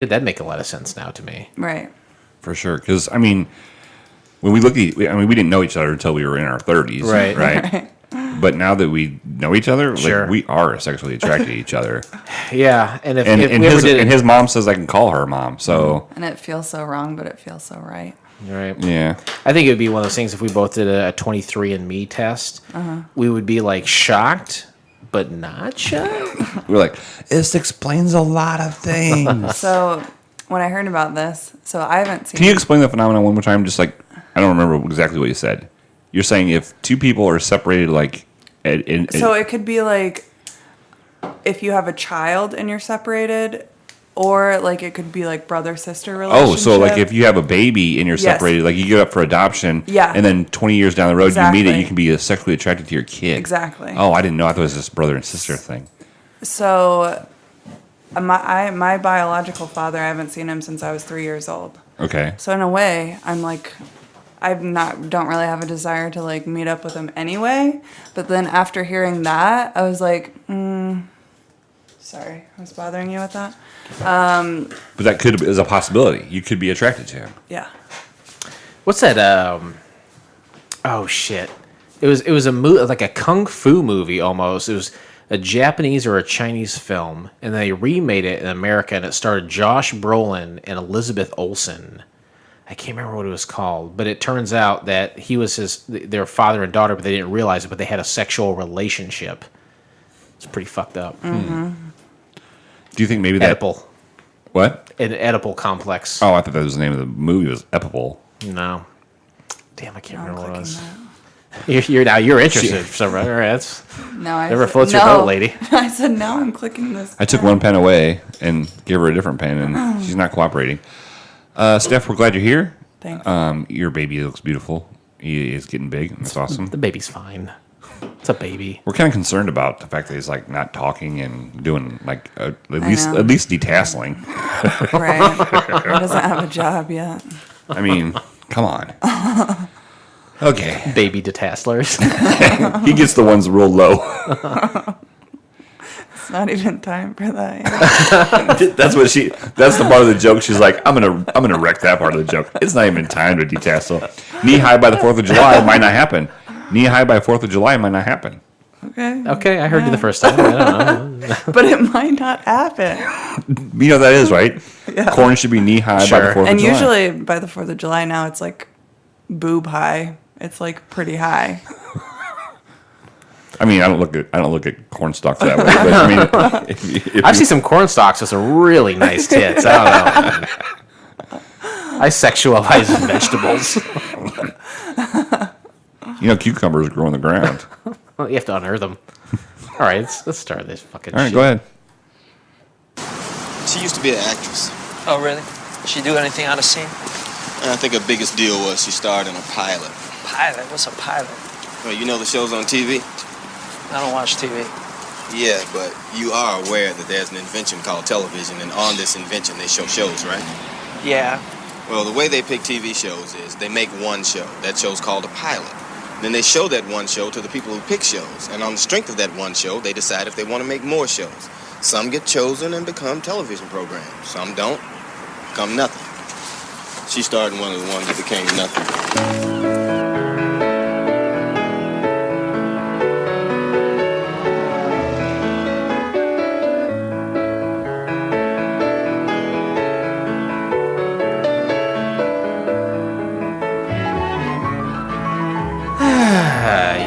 That'd make a lot of sense now to me. Right. For sure. Because, I mean, when we look at, we didn't know each other until we were in our 30s. Right. But now that we know each other, sure. like, we are sexually attracted to each other. Yeah. And if his mom says I can call her mom. So. And it feels so wrong, but it feels so right. Right. Yeah. I think it would be one of those things if we both did a 23andMe test, we would be like shocked, but not shocked. We're like, this explains a lot of things. So when I heard about this, so I haven't seen. Can you explain the phenomenon one more time? Just like, I don't remember exactly what you said. You're saying if two people are separated, like, so it could be like if you have a child and you're separated. Or, like, it could be, like, brother-sister relationship. Oh, so, like, if you have a baby and you're separated, like, you get up for adoption, and then 20 years down the road, you meet it, you can be sexually attracted to your kid. Exactly. Oh, I didn't know. I thought it was this brother and sister thing. So, my biological father, I haven't seen him since I was 3 years old. Okay. So, in a way, I'm, like, don't really have a desire to, like, meet up with him anyway. But then after hearing that, I was like, sorry, I was bothering you with that. But that is a possibility. You could be attracted to him. Yeah. What's that? Oh shit! It was a like a kung fu movie almost. It was a Japanese or a Chinese film, and they remade it in America, and it starred Josh Brolin and Elizabeth Olsen. I can't remember what it was called, but it turns out that he was their father and daughter, but they didn't realize it. But they had a sexual relationship. It's pretty fucked up. Mm-hmm. Do you think maybe that... Oedipal. What? An Oedipal complex. Oh, I thought that was the name of the movie. It was Epipal. No. Damn, I can't remember what it was. You're interested. So, right, that's never floats your boat, lady. I said, now I'm clicking this. I took one pen away and gave her a different pen, and she's not cooperating. Steph, we're glad you're here. Thanks. Your baby looks beautiful. He is getting big. That's awesome. The baby's fine. It's a baby. We're kind of concerned about the fact that he's like not talking and doing like at least detasseling. Right. He doesn't have a job yet. I mean, come on. Okay. Baby detasslers. He gets the ones real low. It's not even time for that yet. That's the part of the joke. She's like, I'm gonna wreck that part of the joke. It's not even time to detassel. Knee high by the 4th of July might not happen. Knee high by 4th of July might not happen. Okay, I heard you the first time. I don't know. But it might not happen. You know that is, right? Yeah. Corn should be knee high by the 4th of July. And usually by the 4th of July now it's like boob high. It's like pretty high. I mean, I don't look at corn stalks that way. But I mean, if I've seen some corn stalks with some really nice tits. I don't know. I sexualize vegetables. You know, cucumbers grow on the ground. Well, you have to unearth them. All right, let's start this fucking All right, shit. go ahead. She used to be an actress. Oh, really? Did she do anything out of scene? And I think her biggest deal was she starred in a pilot. Pilot? What's a pilot? Well, you know the shows on TV? I don't watch TV. Yeah, but you are aware that there's an invention called television, and on this invention they show shows, right? Yeah. Well, the way they pick TV shows is they make one show. That show's called a pilot. Then they show that one show to the people who pick shows. And on the strength of that one show, they decide if they want to make more shows. Some get chosen and become television programs. Some don't. Become nothing. She starred in one of the ones that became nothing.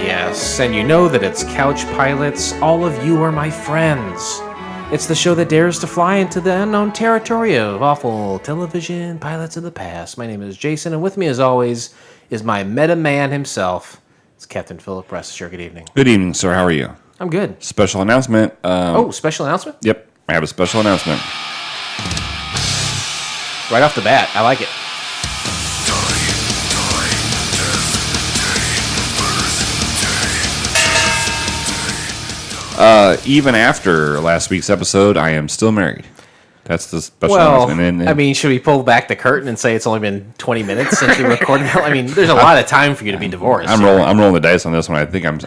Yes, and you know that it's Couch Pilots. All of you are my friends. It's the show that dares to fly into the unknown territory of awful television pilots of the past. My name is Jason, and with me, as always, is my meta man himself. It's Captain Philip Ressler. Good evening. Good evening, sir. How are you? I'm good. Special announcement. Special announcement? Yep, I have a special announcement. Right off the bat, I like it. Even after last week's episode, I am still married. That's the special announcement. I mean, should we pull back the curtain and say it's only been 20 minutes since we recorded? I mean, there's a lot of time for you to be divorced. I'm rolling the dice on this one. I think I'm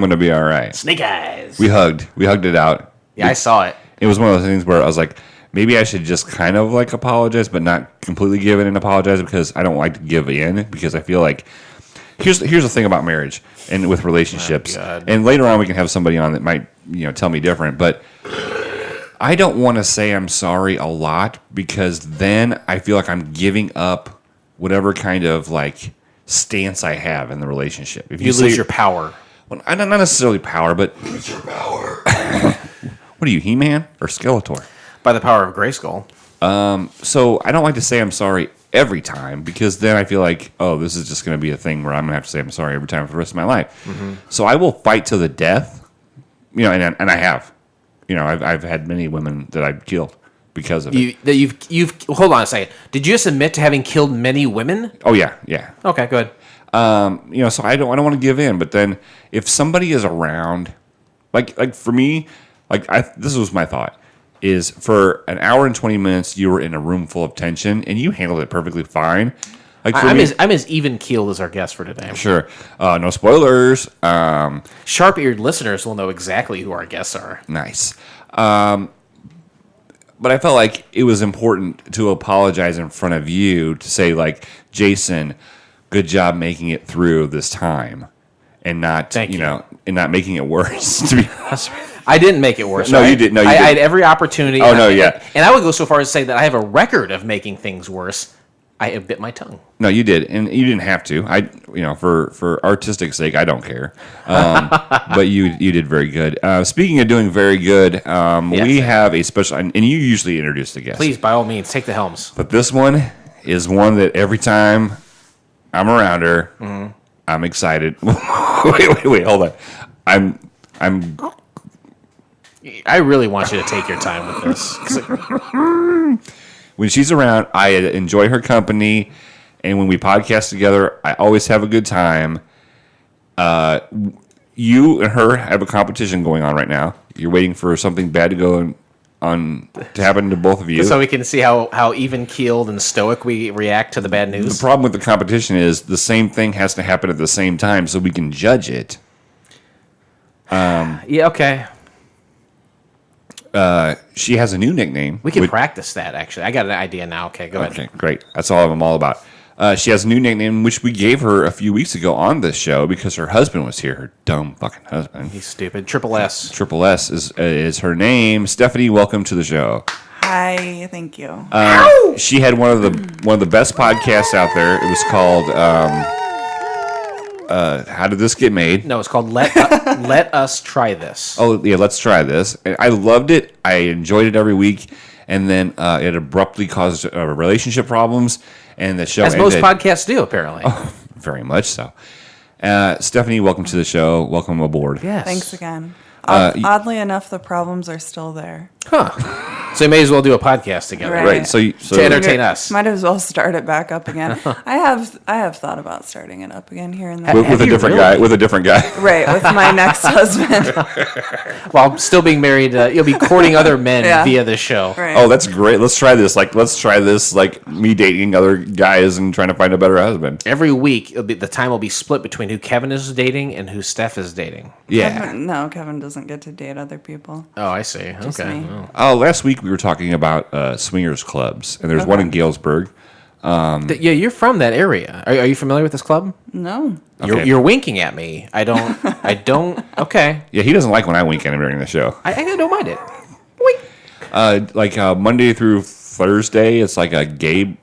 going to be all right. Snake eyes. We hugged it out. Yeah, I saw it. It was one of those things where I was like, maybe I should just kind of like apologize, but not completely give in and apologize because I don't like to give in because I feel like here's the thing about marriage and with relationships. And later on we can have somebody on that might, tell me different, but I don't want to say I'm sorry a lot because then I feel like I'm giving up whatever kind of like stance I have in the relationship. If You lose your power. well, not necessarily power, but lose your power. What are you, He-Man or Skeletor? By the power of Grayskull. So I don't like to say I'm sorry every time because then I feel like, oh, this is just going to be a thing where I'm going to have to say I'm sorry every time for the rest of my life. Mm-hmm. So I will fight to the death, and I have. I've had many women that I've killed because of it. You've hold on a second. Did you just admit to having killed many women? Oh yeah. Okay, good. So I don't want to give in, but then if somebody is around, like for me, this was my thought, is for an hour and 20 minutes you were in a room full of tension and you handled it perfectly fine. I'm as even keeled as our guest for today. Sure. No spoilers. Sharp-eared listeners will know exactly who our guests are. Nice. But I felt like it was important to apologize in front of you to say, like, Jason, good job making it through this time, and not and not making it worse. To be honest, I didn't make it worse. No, right? you did. No, you I did. had every opportunity. Oh, no, yeah. And I would go so far as to say that I have a record of making things worse. I have bit my tongue. No, you did, and you didn't have to. For artistic sake, I don't care. But you did very good. Speaking of doing very good, we have a special, and you usually introduce the guest. Please, by all means, take the helms. But this one is one that every time I'm around her, I'm excited. wait, hold on. I really want you to take your time with this. When she's around, I enjoy her company, and when we podcast together, I always have a good time. You and her have a competition going on right now. You're waiting for something bad to go to happen to both of you. So we can see how even keeled and stoic we react to the bad news. The problem with the competition is the same thing has to happen at the same time, so we can judge it. Yeah, okay. She has a new nickname. We can practice that, actually. I got an idea now. Okay, go ahead. Okay, great. That's all I'm all about. She has a new nickname, which we gave her a few weeks ago on this show because her husband was here. Her dumb fucking husband. He's stupid. Triple S. Triple S is her name. Stephanie, welcome to the show. Hi, thank you. She had one of the best podcasts out there. It was called How Did This Get Made? No, it's called Let Us Try This. Oh yeah, let's try this. And I loved it. I enjoyed it every week. And then it abruptly caused relationship problems, and the show As ended. most podcasts do, apparently. Oh, very much so. Stephanie, welcome to the show. Welcome aboard. Yes. Thanks again. Oddly enough, the problems are still there. Huh. So you may as well do a podcast together. Right. So To entertain us. Might as well start it back up again. I have thought about starting it up again here and there. with a you different really? guy. With a different guy. Right, with my next husband. While still being married, you'll be courting other men via this show. Right. Oh, that's great. Let's try this. Let's try this. Like me dating other guys and trying to find a better husband. Every week, the time will be split between who Kevin is dating and who Steph is dating. Yeah. Kevin doesn't get to date other people. Oh, I see. Just Okay. me. Oh, last week we were talking about swingers clubs, and there's one in Galesburg. Yeah, you're from that area. Are you familiar with this club? No. Okay. You're winking at me. I don't. Okay. Yeah, he doesn't like when I wink at him during the show. I don't mind it. Wink. Monday through Thursday, it's like a gay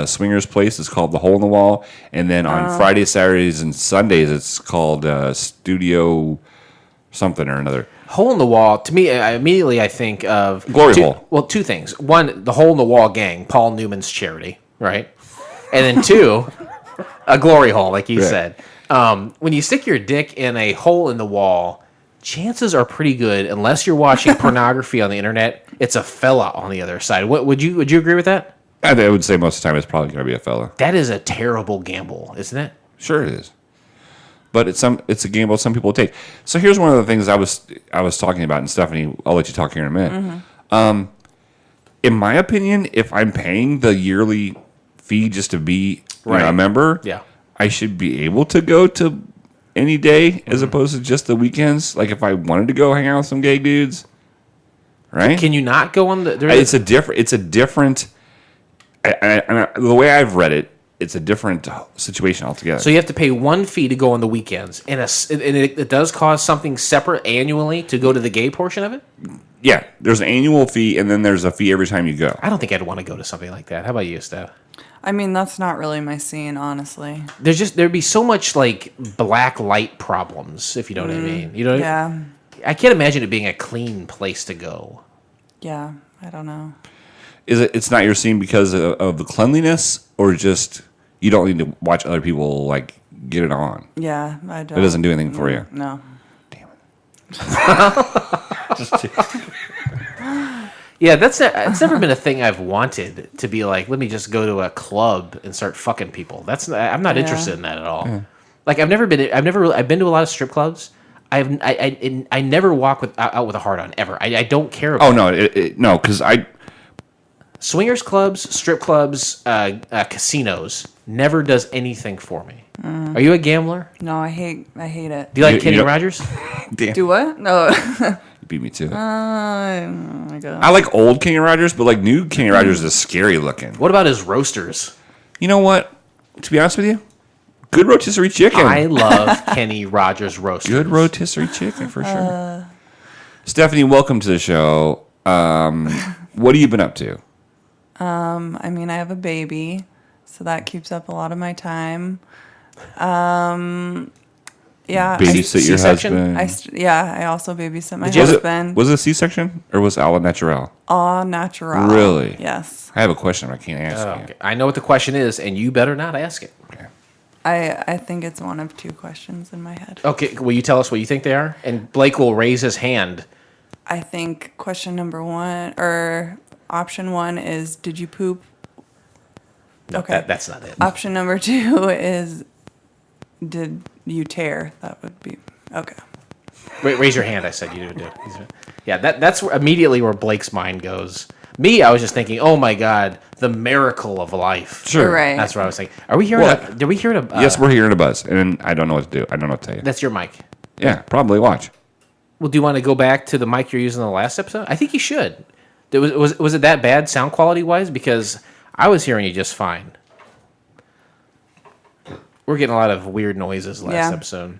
swingers place. It's called the Hole in the Wall, and then on Fridays, Saturdays, and Sundays, it's called Studio something or another. Hole in the Wall, to me, I think of... Glory hole. Well, two things. One, the Hole in the Wall gang, Paul Newman's charity, right? And then two, a glory hole, like you said. When you stick your dick in a hole in the wall, chances are pretty good, unless you're watching pornography on the internet, it's a fella on the other side. Would you agree with that? I would say most of the time it's probably going to be a fella. That is a terrible gamble, isn't it? Sure it is. But it's a gamble some people take. So here's one of the things I was talking about, and Stephanie, I'll let you talk here in a minute. Mm-hmm. In my opinion, if I'm paying the yearly fee just to be a member, I should be able to go to any day as opposed to just the weekends. Like if I wanted to go hang out with some gay dudes, right? Can you not go on the? It's a different. The way I've read it, it's a different situation altogether. So you have to pay one fee to go on the weekends, and it does cost something separate annually to go to the gay portion of it. Yeah, there's an annual fee, and then there's a fee every time you go. I don't think I'd want to go to something like that. How about you, Steph? I mean, that's not really my scene, honestly. There'd be so much like black light problems, if you know what I mean. You know? Yeah. I can't imagine it being a clean place to go. Yeah. I don't know. It's not your scene because of the cleanliness, or just you don't need to watch other people like get it on? Yeah, I don't. It doesn't do anything for you. No. Damn it. Yeah, it's never been a thing I've wanted to be like. Let me just go to a club and start fucking people. I'm not interested in that at all. Yeah. Like I've been to a lot of strip clubs. I never walk out with a heart on ever. I don't care about. Oh no, no, because swingers clubs, strip clubs, casinos never does anything for me. Are you a gambler? No, I hate it. Do you like Kenny Rogers? Damn. Do what? No. You beat me to it. Oh my God. I like old Kenny Rogers, but like new Kenny Rogers is scary looking. What about his roasters? You know what? To be honest with you, good rotisserie chicken. I love Kenny Rogers roasters. Good rotisserie chicken for sure. Stephanie, welcome to the show. What have you been up to? I mean, I have a baby, so that keeps up a lot of my time. Yeah. Babysit your C-section? husband. I also babysit my husband. Was it a C-section or was it all natural? All natural. Really? Yes. I have a question I can't ask you. Okay. I know what the question is, and you better not ask it. Okay. I think it's one of two questions in my head. Okay, will you tell us what you think they are? And Blake will raise his hand. I think question number one, or option one is, did you poop? No, Okay. that's not it. Option number two is, did you tear? That would be, okay. Raise your hand, I said you do. Yeah, that's immediately where Blake's mind goes. Me, I was just thinking, oh my God, the miracle of life. Sure. Right. That's what I was thinking. Are we hearing did we hear it? Yes, we're hearing a buzz, and I don't know what to do. I don't know what to tell you. That's your mic. Yeah, probably. Watch. Well, do you want to go back to the mic you're using in the last episode? I think you should. Was it that bad sound quality wise? Because I was hearing you just fine. We're getting a lot of weird noises last episode.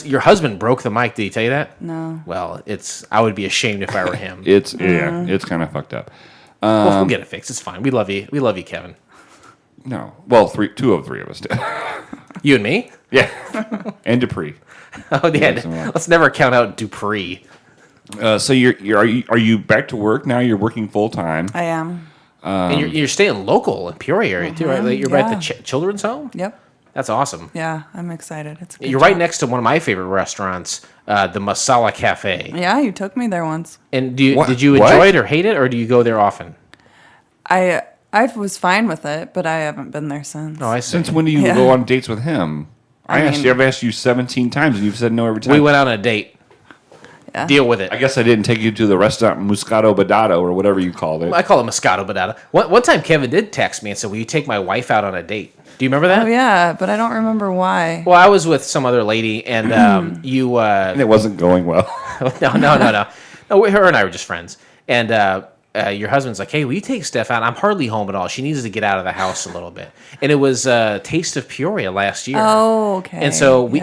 Your husband broke the mic. Did he tell you that? No. Well, I would be ashamed if I were him. It's kind of fucked up. We'll get it fixed. It's fine. We love you. We love you, Kevin. No. Well, two of three of us did. You and me? Yeah. And Dupree. Oh, yeah. Let's never count out Dupree. So are you back to work now? You're working full time. I am. And you're staying local in Peoria area too, right? Like you're right at the children's home. Yep. That's awesome. Yeah, I'm excited. It's a good You're right next to one of my favorite restaurants, the Masala Cafe. Yeah, you took me there once. And did you enjoy it or hate it, or do you go there often? I was fine with it, but I haven't been there since. Oh, I see. Since when do you go on dates with him? I've asked you 17 times, and you've said no every time. We went out on a date. Yeah. Deal with it. I guess I didn't take you to the restaurant Moscato Badato or whatever you called it. I call it Moscato Badada. One time Kevin did text me and said, will you take my wife out on a date? Do you remember that? Oh, yeah, but I don't remember why. Well, I was with some other lady, and you... and it wasn't going well. No, her and I were just friends. And your husband's like, hey, will you take Steph out? I'm hardly home at all. She needs to get out of the house a little bit. And it was Taste of Peoria last year. Oh, okay. And so me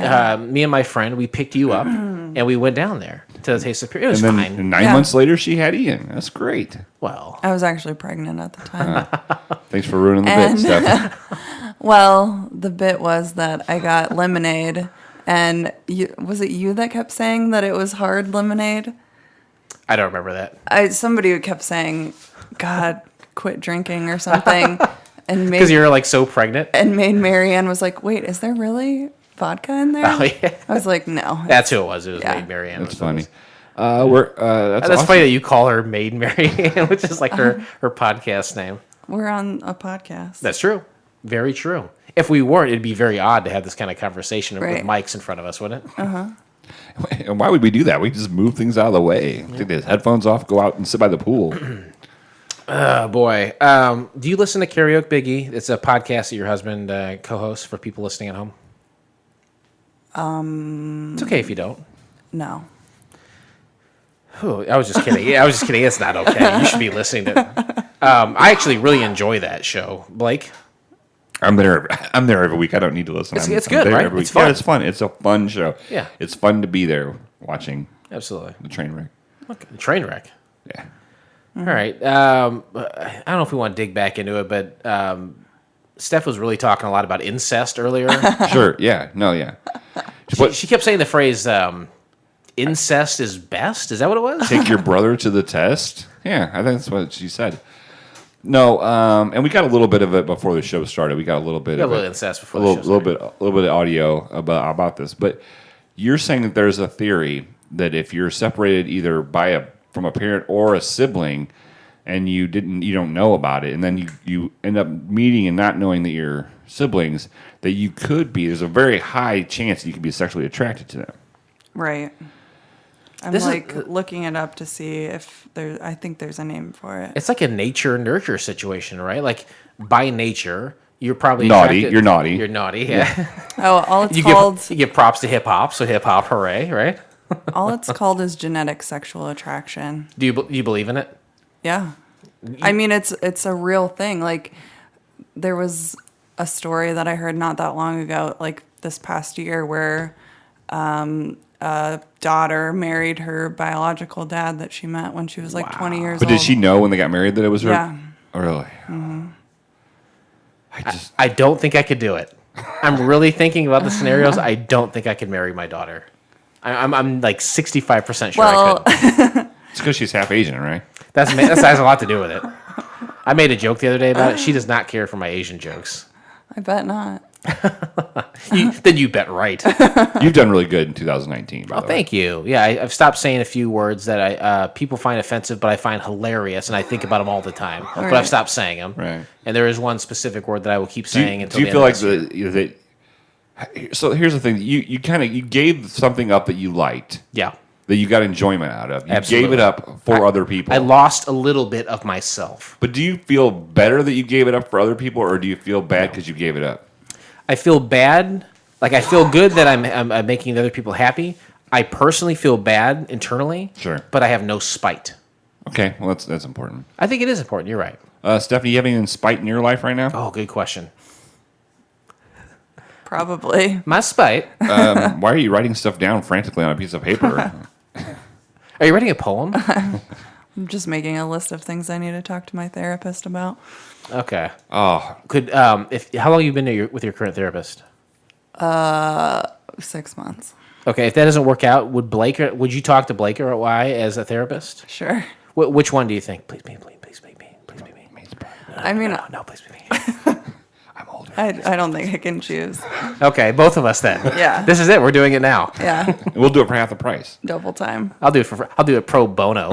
and my friend, we picked you up, and we went down there to the Taste of Peoria. It was and then fine. 9 months later, she had Ian. That's great. Well, I was actually pregnant at the time. Thanks for ruining the bit, Steph. Well, the bit was that I got lemonade, and was it you that kept saying that it was hard lemonade? I don't remember that. Somebody kept saying, God, quit drinking or something. Because you're like so pregnant? And Marianne was like, wait, is there really vodka in there? Oh, yeah. I was like, no. That's who it was. It was Maid Marianne. That's funny. That's awesome. Funny that you call her Maid Marianne, which is like her podcast name. We're on a podcast. That's true. Very true. If we weren't, it'd be very odd to have this kind of conversation with Right. mics in front of us, wouldn't it? Uh-huh. And why would we do that? We just move things out of the way. Take the headphones off, go out and sit by the pool. Oh, boy. Do you listen to Karaoke Biggie? It's a podcast that your husband co-hosts for people listening at home. It's okay if you don't. No. I was just kidding. Yeah, I was just kidding. It's not okay. You should be listening to. I actually really enjoy that show, Blake. I'm there every week. I don't need to listen. It's I'm good, there right? every week. It's fun. Yeah, it's fun. It's a fun show. Yeah. It's fun to be there watching Absolutely. the train wreck. Okay. Train wreck. Yeah. All right. I don't know if we want to dig back into it, but Steph was really talking a lot about incest earlier. Sure. Yeah. No. Yeah. She kept saying the phrase incest is best. Is that what it was? Take your brother to the test. Yeah, I think that's what she said. No, and we got a little bit of it before the show started. We got a little bit of incest before a the little, show little bit of audio about this. But you're saying that there's a theory that if you're separated either from a parent or a sibling, and you don't know about it, and then you end up meeting and not knowing that you're siblings, that there's a very high chance that you could be sexually attracted to them. Right. I'm looking it up to see if I think there's a name for it. It's like a nature-nurture situation, right? Like, by nature, you're probably Naughty. attracted- You're naughty. You're naughty, yeah. Oh, all it's called You give props to hip-hop, so hip-hop, hooray, right? all it's called is genetic sexual attraction. Do you believe in it? Yeah. I mean, it's a real thing. Like, there was a story that I heard not that long ago, like this past year, where a daughter married her biological dad that she met when she was like 20 years But old. did she know when they got married that it was her? Yeah. Oh, really? Mm-hmm. I don't think I could do it. I'm really thinking about the scenarios. I don't think I could marry my daughter. I'm like 65% sure Well, I could. It's because she's half Asian, right? That has a lot to do with it. I made a joke the other day about it. She does not care for my Asian jokes. I bet not. Then you bet right. You've done really good in 2019, by the way. Thank you. Yeah, I've stopped saying a few words that people find offensive, but I find hilarious, and I think about them all the time. But right. I've stopped saying them. Right. And there is one specific word that I will keep saying until Do you the feel end like of this year. so here's the thing. You gave something up that you liked, Yeah. that you got enjoyment out of. You Absolutely. gave it up for other people. I lost a little bit of myself. But do you feel better that you gave it up for other people, or do you feel bad because you gave it up? I feel bad. Like, I feel good that I'm making other people happy. I personally feel bad internally. Sure. But I have no spite. Okay, well, that's important. I think it is important. You're right. Stephanie, you have any spite in your life right now? Oh, good question. Probably. My spite. Why are you writing stuff down frantically on a piece of paper? Are you writing a poem? I'm just making a list of things I need to talk to my therapist about. Okay. Oh, How long have you been with your current therapist? 6 months. Okay, if that doesn't work out, would you talk to Blake or Y as a therapist? Sure. Which one do you think? Please be me. Please be me. Please be me. I mean, No, please be me. I'm older. I don't think I can choose. Okay, both of us then. Yeah. This is it. We're doing it now. Yeah. We'll do it for half the price. Double time. I'll do it pro bono.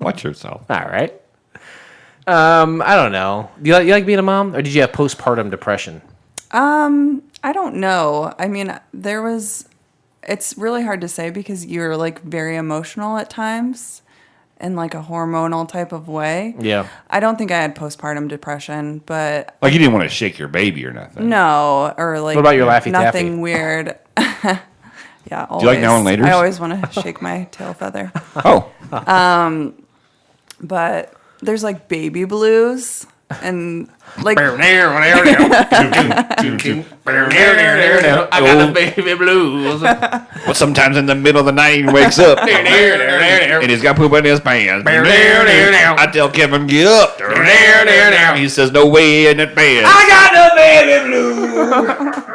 Watch yourself. All right. I don't know. Do you like being a mom, or did you have postpartum depression? I don't know. I mean, it's really hard to say because you're like very emotional at times in like a hormonal type of way. Yeah. I don't think I had postpartum depression, but Like you didn't want to shake your baby or nothing. no, or like What about your Laffy nothing Taffy? weird. Yeah, always. you like Now and Laters? I always want to shake my tail feather. Oh, But there's like baby blues and like I got the baby blues. but sometimes in the middle of the night he wakes up and he's got poop in his pants. I tell Kevin, get up. He says, no way in that bed. I got the baby blues.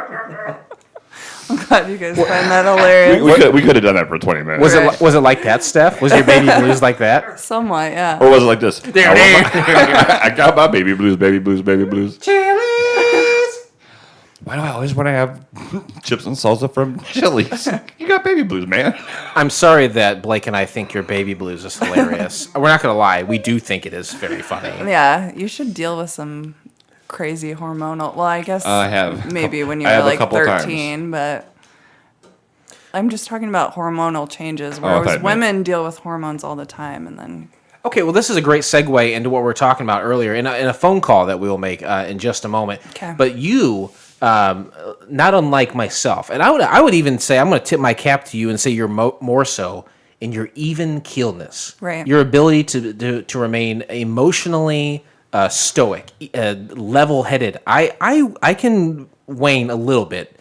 I'm glad you guys find that hilarious. We could have done that for 20 minutes. Was it like that, Steph? Was your baby blues like that? Somewhat, yeah. Or was it like this? I got my baby blues, baby blues, baby blues. Chili's. Why do I always want to have chips and salsa from Chili's? You got baby blues, man. I'm sorry that Blake and I think your baby blues is hilarious. We're not going to lie. We do think it is very funny. Yeah, you should deal with some crazy hormonal. Well, I guess I have. maybe when you I were have a like couple 13, but I'm just talking about hormonal changes. I Whereas thought you meant- women deal with hormones all the time, and then Okay, well, this is a great segue into what we were talking about earlier in a phone call that we will make in just a moment. Okay. But you, not unlike myself, and I would even say I'm going to tip my cap to you and say you're more so in your even keeledness, Right. your ability to remain emotionally stoic, level headed. I can wane a little bit,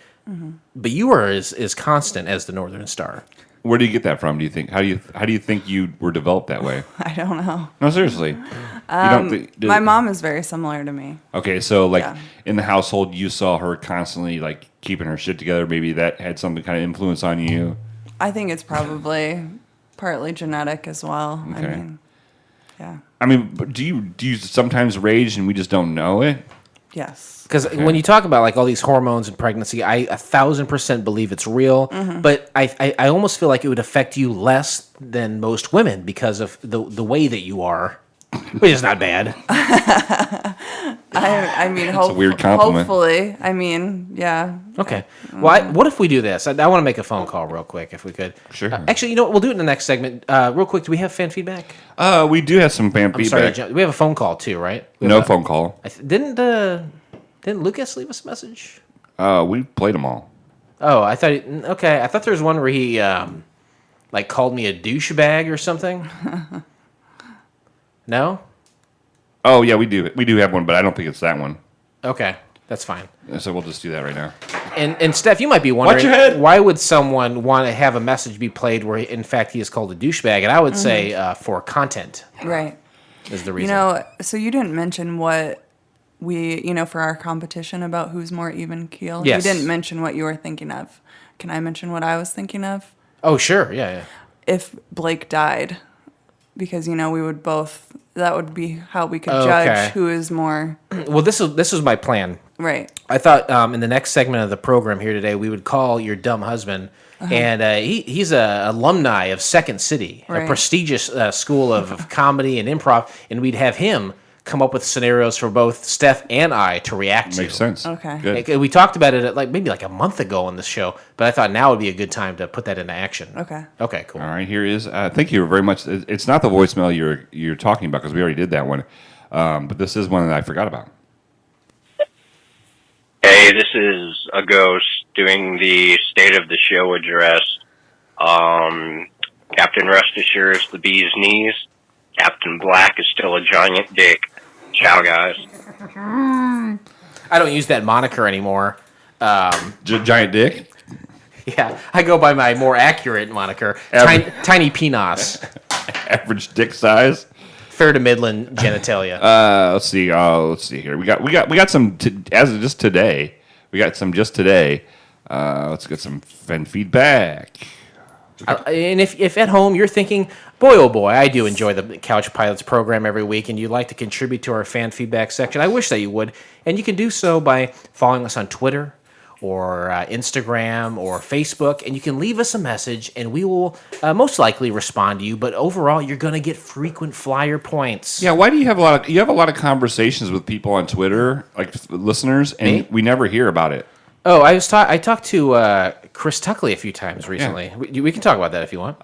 but you are as constant as the Northern Star. Where do you get that from? Do you think? How do you think you were developed that way? I don't know. No, seriously. You don't think, My mom is very similar to me. Okay, so like Yeah. in the household, you saw her constantly like keeping her shit together. Maybe that had some kind of influence on you. I think it's probably partly genetic as well. Okay. I mean, yeah. I mean, but do you sometimes rage and we just don't know it? Yes. Because when you talk about like all these hormones and pregnancy, I 1,000% believe it's real. But I almost feel like it would affect you less than most women because of the way that you are, which is not bad. I mean, a weird compliment. hopefully. I mean, yeah. Okay. Well, what if we do this? I want to make a phone call real quick, if we could. Sure. Actually, you know what? We'll do it in the next segment. Real quick, do we have fan feedback? We do have some fan I'm sorry, feedback. we have a phone call too, right? We have No a- phone call. Didn't Lucas leave us a message? We played them all. Oh, I thought. Okay, I thought there was one where he like called me a douchebag or something. No. Oh yeah, we do have one, but I don't think it's that one. Okay, that's fine. So we'll just do that right now. And Steph, you might be wondering, Watch your head. why would someone want to have a message be played where, in fact, he is called a douchebag? And I would say for content Right. is the You reason. know, so you didn't mention what for our competition about who's more even keel. Yes. You didn't mention what you were thinking of. Can I mention what I was thinking of? Oh, sure, yeah. If Blake died, because we would both. That would be how we could Okay. judge who is more Well, this was my plan. right. I thought in the next segment of the program here today, we would call your dumb husband, and he's a alumni of Second City, a Right. prestigious school of comedy and improv, and we'd have him come up with scenarios for both Steph and I to react to. Makes sense. Okay. Good. We talked about it maybe a month ago on this show, but I thought now would be a good time to put that into action. Okay. Okay, cool. All right, here is. Thank you very much. It's not the voicemail you're talking about because we already did that one, but this is one that I forgot about. Hey, this is a ghost doing the State of the Show address. Captain Rest Assured is the bee's knees. Captain Black is still a giant dick. Ciao, guys. I don't use that moniker anymore. Giant dick. Yeah, I go by my more accurate moniker, tiny penis, Average dick size. fair to midland genitalia. Let's see. Let's see here. We got some as of just today. We got some just today. Let's get some fan feedback. And if at home you're thinking, boy, oh boy, I do enjoy the Couch Pilots program every week, and you'd like to contribute to our fan feedback section, I wish that you would. And you can do so by following us on Twitter or Instagram or Facebook, and you can leave us a message, and we will most likely respond to you. But overall, you're going to get frequent flyer points. Yeah, why do you have a lot of conversations with people on Twitter, like listeners, and Me? we never hear about it? Oh, I talked to Chris Tuckley a few times recently. Yeah. We can talk about that if you want.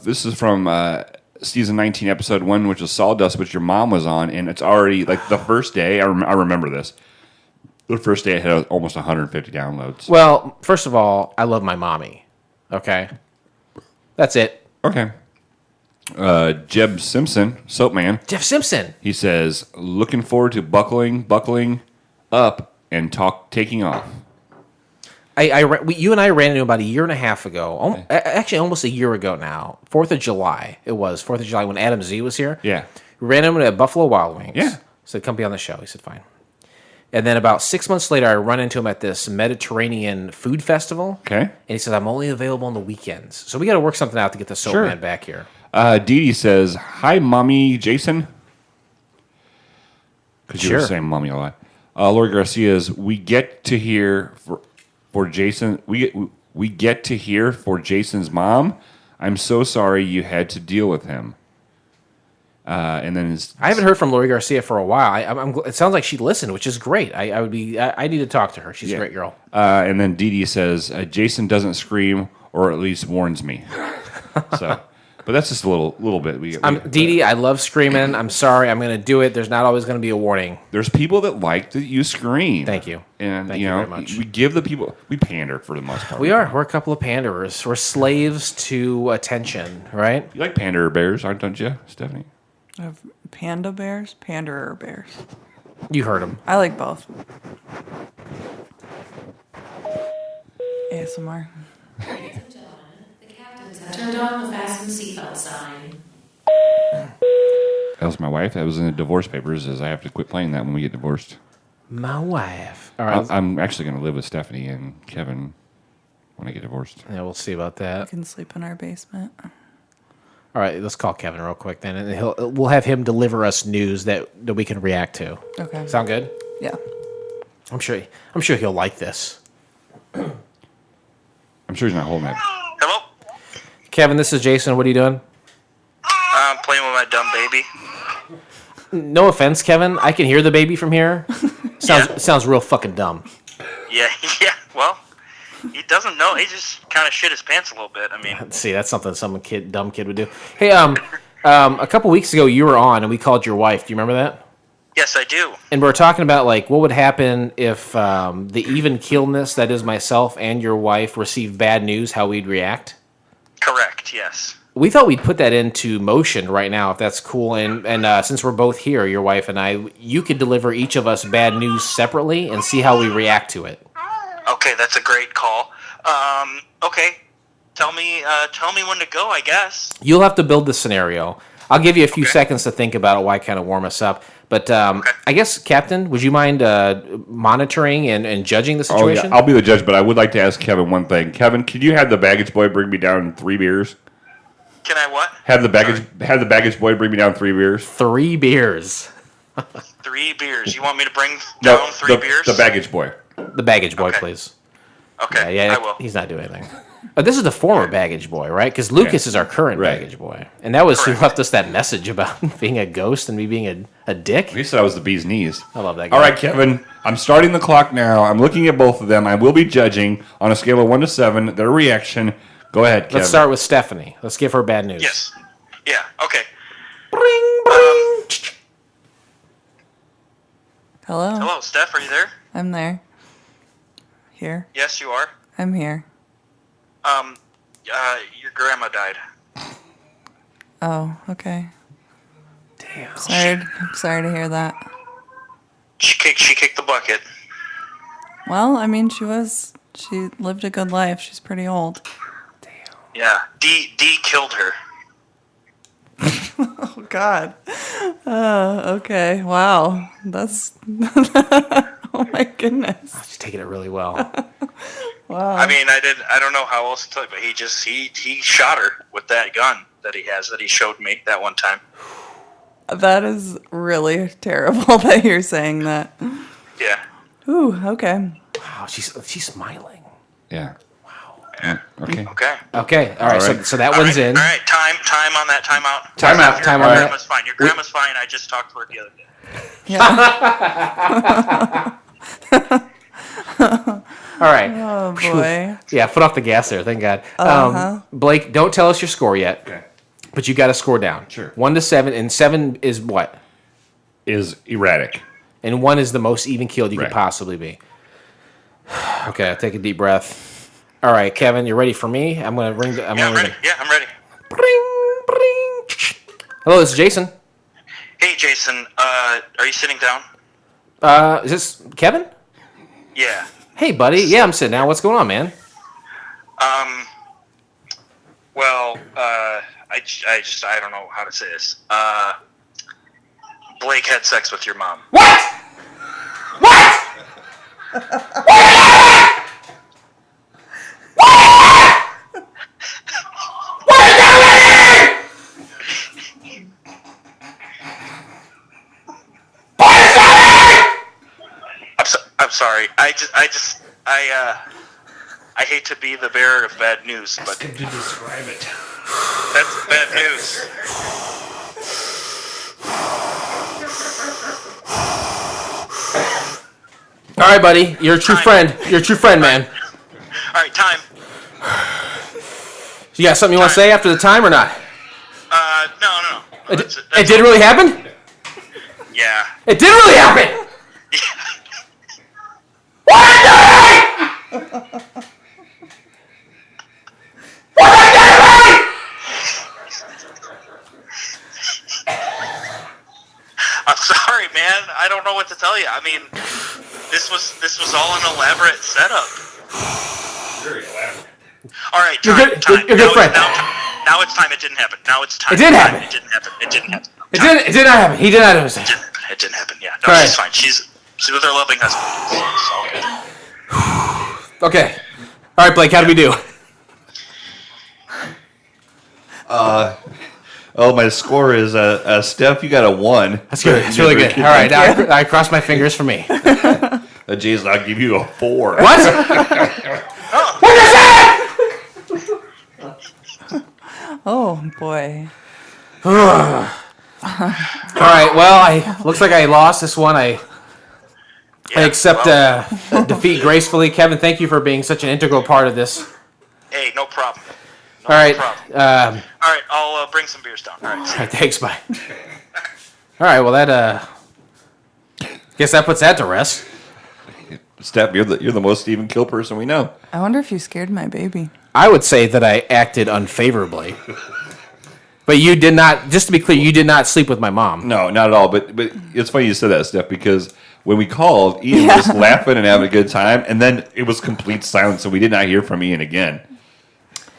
This is from season 19, episode 1, which is Sawdust, which your mom was on, and it's already like the first day. I remember this. The first day it had almost 150 downloads. Well, first of all, I love my mommy. Okay, that's it. Okay. Jeb Simpson, Soap Man, Jeff Simpson. he says, looking forward to buckling up and taking off. You and I ran into him about a year and a half ago. Actually, almost a year ago now. 4th of July. It was 4th of July when Adam Z was here. Yeah. We ran into him at Buffalo Wild Wings. Yeah. Said, come be on the show. He said, fine. And then about 6 months later, I run into him at this Mediterranean food festival. Okay. And he says, I'm only available on the weekends. So we got to work something out to get the Soap Sure. Man back here. Dee Dee says, hi, Mommy Jason. Because you were Sure. saying Mommy a lot. Lori Garcia's, we get to hear for Jason. We get to hear for Jason's mom. I'm so sorry you had to deal with him. And then I haven't heard from Lori Garcia for a while. It sounds like she listened, which is great. I need to talk to her. She's a great girl. And then Dee Dee says, Jason doesn't scream or at least warns me. So But that's just a little bit. Dee Dee, I love screaming. I'm sorry. I'm going to do it. There's not always going to be a warning. There's people that like that you scream. Thank you. And, Thank you very much. we give the people, we pander for the most part. We are. We're a couple of panderers. We're slaves to attention, right? You like panderer bears, don't you, Stephanie? Panda bears? Panderer bears. You heard him. I like both. ASMR. Ladies and gentlemen, the captains have turned on the fasten seatbelt sign. That was my wife. That was in the divorce papers, as I have to quit playing that when we get divorced. My wife. All right. I'm actually going to live with Stephanie and Kevin when I get divorced. Yeah, we'll see about I that. can sleep in our basement. All right, let's call Kevin real quick then, and we'll have him deliver us news that we can react to. Okay. Sound good? Yeah. I'm sure he'll like this. I'm sure he's not holding it. Hello? Kevin, this is Jason. What are you doing? I'm playing with my dumb baby. No offense, Kevin. I can hear the baby from here. Sounds real fucking dumb. Yeah, well, he doesn't know. He just kind of shit his pants a little bit. I mean, See, that's something some dumb kid would do. Hey, a couple weeks ago you were on and we called your wife. Do you remember that? yes, I do. And we were talking about like what would happen if the even keelness that is myself and your wife received bad news, how we'd react. Correct, yes. We thought we'd put that into motion right now, if that's cool. And since we're both here, your wife and I, you could deliver each of us bad news separately and see how we react to it. Okay, that's a great call. Okay, tell me when to go, I guess. You'll have to build the scenario. I'll give you a few seconds to think about it while I kind of warm us up. But I guess, Captain, would you mind monitoring and judging the situation? Oh, yeah. I'll be the judge, but I would like to ask Kevin one thing. Kevin, could you have the baggage boy bring me down 3 beers? Can I what? Have the baggage boy bring me down 3 beers? 3 beers. 3 beers. You want me to bring down 3 beers? The baggage boy. The baggage boy, Okay. please. Okay, Yeah, I will. he's not doing anything. This is the former baggage boy, right? Because Lucas is our current Right. baggage boy. And that was who Correct. left us that message about being a ghost and me being a dick. He said I was the bee's knees. I love that guy. All right, Kevin, I'm starting the clock now. I'm looking at both of them. I will be judging on a scale of 1 to 7 their reaction. Go ahead, Kevin. Let's start with Stephanie. Let's give her bad news. Yes. Yeah, okay. Bring, bring. Hello? Hello, Steph, are you there? I'm there. Here. Yes, you are. I'm here. Your grandma died. Oh, okay. Damn. I'm sorry to hear that. She kicked the bucket. Well, I mean, she lived a good life. She's pretty old. Yeah, D killed her. Oh, God. Okay. Wow. That's... oh, my goodness. She's taking it really well. Wow. I mean, I don't know how else to tell you, but he shot her with that gun that he has that he showed me that one time. That is really terrible that you're saying that. Yeah. Ooh, okay. Wow, she's smiling. Yeah. Yeah. Okay. Okay. Okay, all right. right. So that All one's right. in. All right. Time on that. Time out. Time out, time on Your that. grandma's fine. Your grandma's fine. I just talked to her the other day. Yeah. All right. Oh, boy. Yeah, foot off the gas there. Thank God. Uh-huh. Blake, don't tell us your score yet. Okay. But you got to score down. Sure. 1 to 7, and 7 is what? Is erratic. And 1 is the most even keeled you Right. could possibly be. Okay, take a deep breath. All right, Kevin, you ready for me? I'm gonna ring. Yeah, I'm ready. Yeah, I'm ready. Bring, bring. Hello, this is Jason. Hey, Jason. Are you sitting down? Is this Kevin? Yeah. Hey, buddy. Yeah, I'm sitting down. What's going on, man? Well, I don't know how to say this. Blake had sex with your mom. What? What? I'm sorry. I hate to be the bearer of bad news, but To describe it. that's bad news. All right, buddy. You're a true friend. You're a true friend, man. All right, time. You got something you want to say after the time or not? It did really happen? Yeah. It did really happen! What are you doing? What are you doing? I'm sorry, man. I don't know what to tell you. I mean, this was all an elaborate setup. Very elaborate. All right, You're time. good- Time. you're good friend. Now it's time. It didn't happen. Now it's time. It did happen. It didn't happen. It didn't happen. It did not happen. He did not do it. It didn't happen. Yeah. No, All she's right. fine. She's with her loving husband. It's all good. Okay. All right, Blake, how do we do? My score is Steph, you got a 1. That's good. That's really good. All right, now I cross my fingers for me. Jason, I'll give you a 4. What? What is that? Oh boy. All right. Well, looks like I lost this one. I accept defeat gracefully. Kevin, thank you for being such an integral part of this. Hey, no problem. All right. All right, I'll bring some beers down. All right. All right. Thanks. Bye. All right. Well, that guess that puts that to rest. Steph, you're the most even kill person we know. I wonder if you scared my baby. I would say that I acted unfavorably. But you did not. Just to be clear, you did not sleep with my mom. No, not at all. But it's funny you said that, Steph, because when we called, Ian was laughing and having a good time, and then it was complete silence, so we did not hear from Ian again.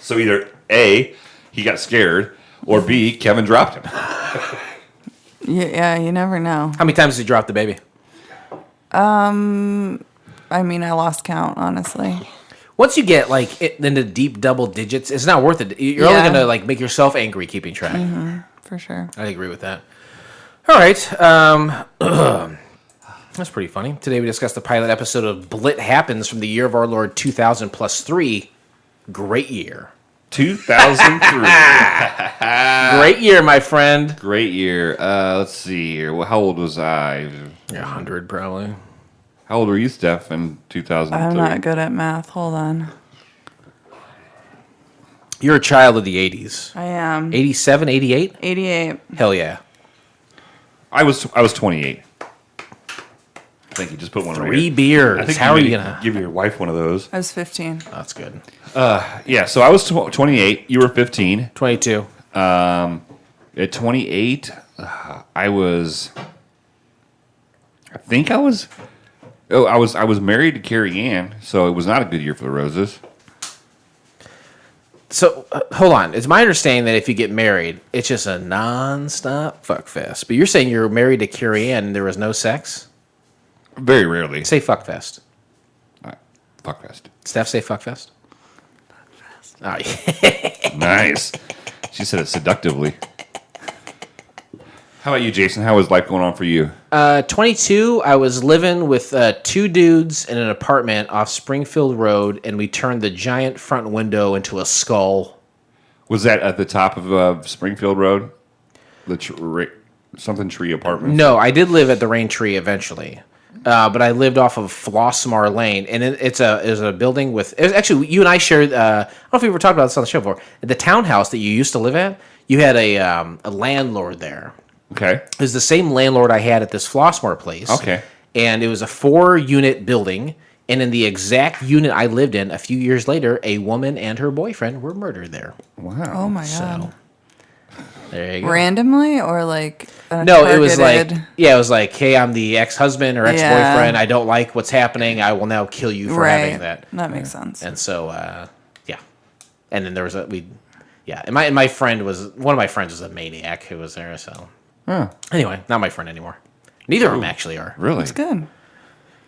So either A, he got scared, or B, Kevin dropped him. Yeah, you never know. How many times did you drop the baby? I mean, I lost count, honestly. Once you get like into deep double digits, it's not worth it. You're only gonna like make yourself angry keeping track. For sure. I agree with that. All right, that's pretty funny. Today we discussed the pilot episode of BLITT Happens from the year of our Lord 2000 plus 3. Great year. 2003. Great year, my friend. Great year. Let's see here. Well, how old was I? You're 100 probably. How old were you, Steph, in 2003? I'm not good at math. Hold on. You're a child of the 80s. I am. 87, 88? 88. Hell yeah. I was 28. I think you just put one right 3 here. beers. I think How are you maybe gonna? give your wife one of those? I was 15. Oh, that's good. Yeah, so I was 28. You were 15. 22. At 28, I was married to Carrie Ann, so it was not a good year for the Roses. So hold on. It's my understanding that if you get married, it's just a non-stop fuck fest. But you're saying you're married to Carrie Ann and there was no sex? Very rarely. Say fuck fest. Fuckfest. Steph, say fuck fest. Oh, yeah. Nice. She said it seductively. How about you, Jason? How was life going on for you? 22, I was living with 2 dudes in an apartment off Springfield Road, and we turned the giant front window into a skull. Was that at the top of Springfield Road? The something tree apartment? No, I did live at the Rain Tree eventually. But I lived off of Flossmar Lane, and it's a building with. It was actually, you and I shared. I don't know if we were talking about this on the show before. The townhouse that you used to live at, you had a landlord there. Okay. It was the same landlord I had at this Flossmar place. Okay. And it was a 4-unit building, and in the exact unit I lived in, a few years later, a woman and her boyfriend were murdered there. Wow. Oh my God. There you go. Randomly or like No, it was like, targeted? it was like, hey, I'm the ex-husband or ex-boyfriend. I don't like what's happening. I will now kill you for having that. That makes sense. And so, yeah. And then there was and my friend was, one of my friends was a maniac who was there, so. Huh. Anyway, not my friend anymore. Neither of them actually are. Really? It's good.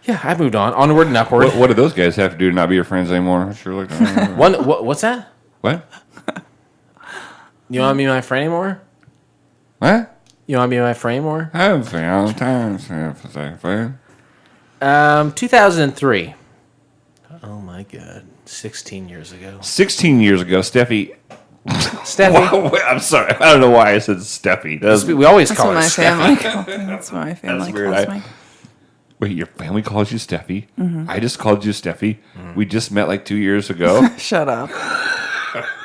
Yeah, I've moved on. Onward and upward. What do those guys have to do to not be your friends anymore? Sure. Like, What's that? What? You want to be my friend anymore? What? You want to be my friend anymore? I haven't seen all the time. Friend. 2003. Oh my God. 16 years ago. 16 years ago, Steffi. Steffi. I'm sorry. I don't know why I said Steffi. We always That's call what her my Steffi. family. That's what my family weird. calls me. Wait, your family calls you Steffi? Mm-hmm. I just called you Steffi. We just met like 2 years ago. Shut up.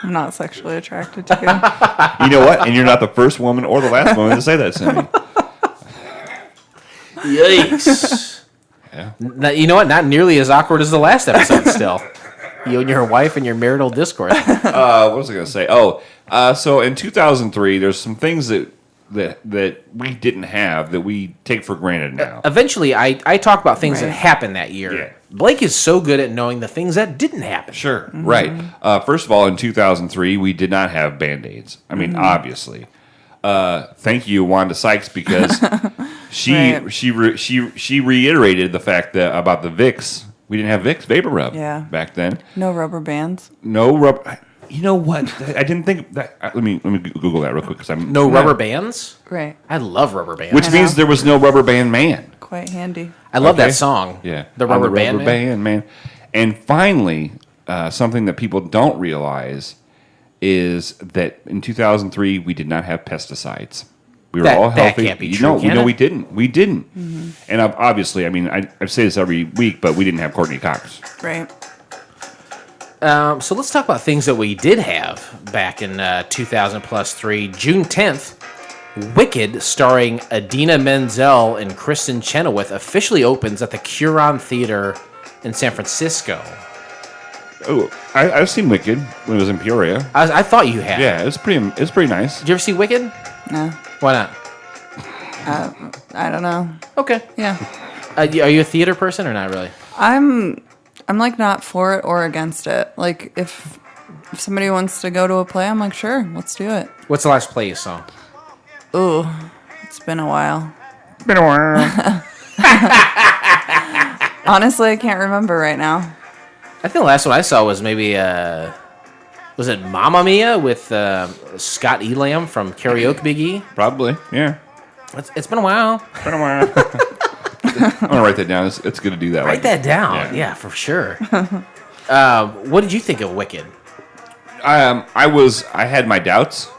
I'm not sexually attracted to you. You know what? And you're not the first woman or the last woman to say that to me. Yikes. Yeah. You know what? Not nearly as awkward as the last episode still. You and your wife and your marital discourse. What was I going to say? So in 2003, there's some things that we didn't have that we take for granted now. Eventually, I talk about things that Right. happened that year. Yeah. Blake is so good at knowing the things that didn't happen. Sure. Right. First of all, in 2003, we did not have Band-Aids. I mean, obviously. Thank you, Wanda Sykes, because Right. she reiterated the fact that about the Vicks. We didn't have Vicks Vapor Rub back then. No rubber bands. No rubber. You know what? I didn't think that. Let me Google that real quick because I'm No rubber bands? Right. I love rubber bands. Which means there was no Rubber Band Man. Quite handy. I love Okay. that song. Yeah, The I'm Rubber Band Man. And finally, something that people don't realize is that in 2003 we did not have pesticides. We were all That healthy. can't be true, can No, it? we didn't. We didn't. And obviously, I mean, I say this every week, but we didn't have Courtney Cox. Right. So let's talk about things that we did have back in 2000+3. June 10th, Wicked, starring Idina Menzel and Kristen Chenoweth, officially opens at the Curon Theater in San Francisco. Oh, I've seen Wicked when it was in Peoria. I thought you had. Yeah, it's pretty nice. Did you ever see Wicked? No. Why not? I don't know. Okay. Yeah. Are you a theater person or not really? I'm like not for it or against it. Like if somebody wants to go to a play, I'm like, sure, let's do it. What's the last play you saw? Ooh, it's been a while. Been a while. Honestly, I can't remember right now. I think the last one I saw was maybe was it Mamma Mia with Scott Elam from Karaoke Big E? Probably, yeah. It's been a while. Been a while. I'm gonna write that down. It's good to do that. Write that down. Yeah, for sure. What did you think of Wicked? I had my doubts,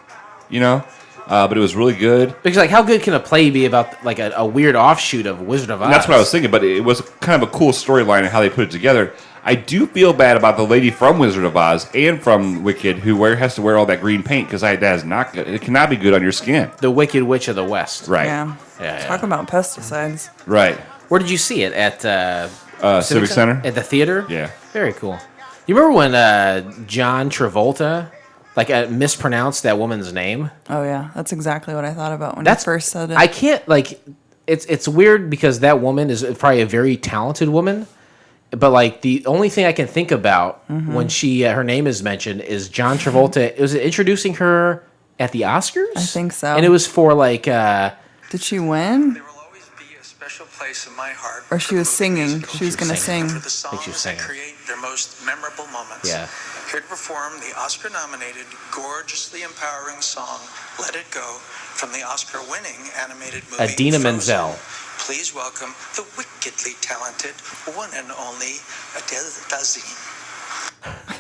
but it was really good. Because like, how good can a play be about like a weird offshoot of Wizard of Oz? And that's what I was thinking. But it was kind of a cool storyline and how they put it together. I do feel bad about the lady from Wizard of Oz and from Wicked who has to wear all that green paint because that is not good. It cannot be good on your skin. The Wicked Witch of the West. Right. Yeah. Talk about pesticides. Right. Where did you see it? At Civic Center? At the theater? Yeah. Very cool. You remember when John Travolta mispronounced that woman's name? Oh yeah, that's exactly what I thought about when That's you first said it. I can't it's weird because that woman is probably a very talented woman, but like the only thing I can think about when she her name is mentioned is John Travolta. Was it introducing her at the Oscars? I think so. And it was for like Did she win? There will always be a special place in my heart. Or she was singing. She was gonna sing. For the think she was songs that singing. create their most memorable moments. Yeah. Here to perform the Oscar-nominated, gorgeously empowering song "Let It Go" from the Oscar-winning animated movie Idina Frozen. Menzel. Please welcome the wickedly talented one and only Adele Dazeem.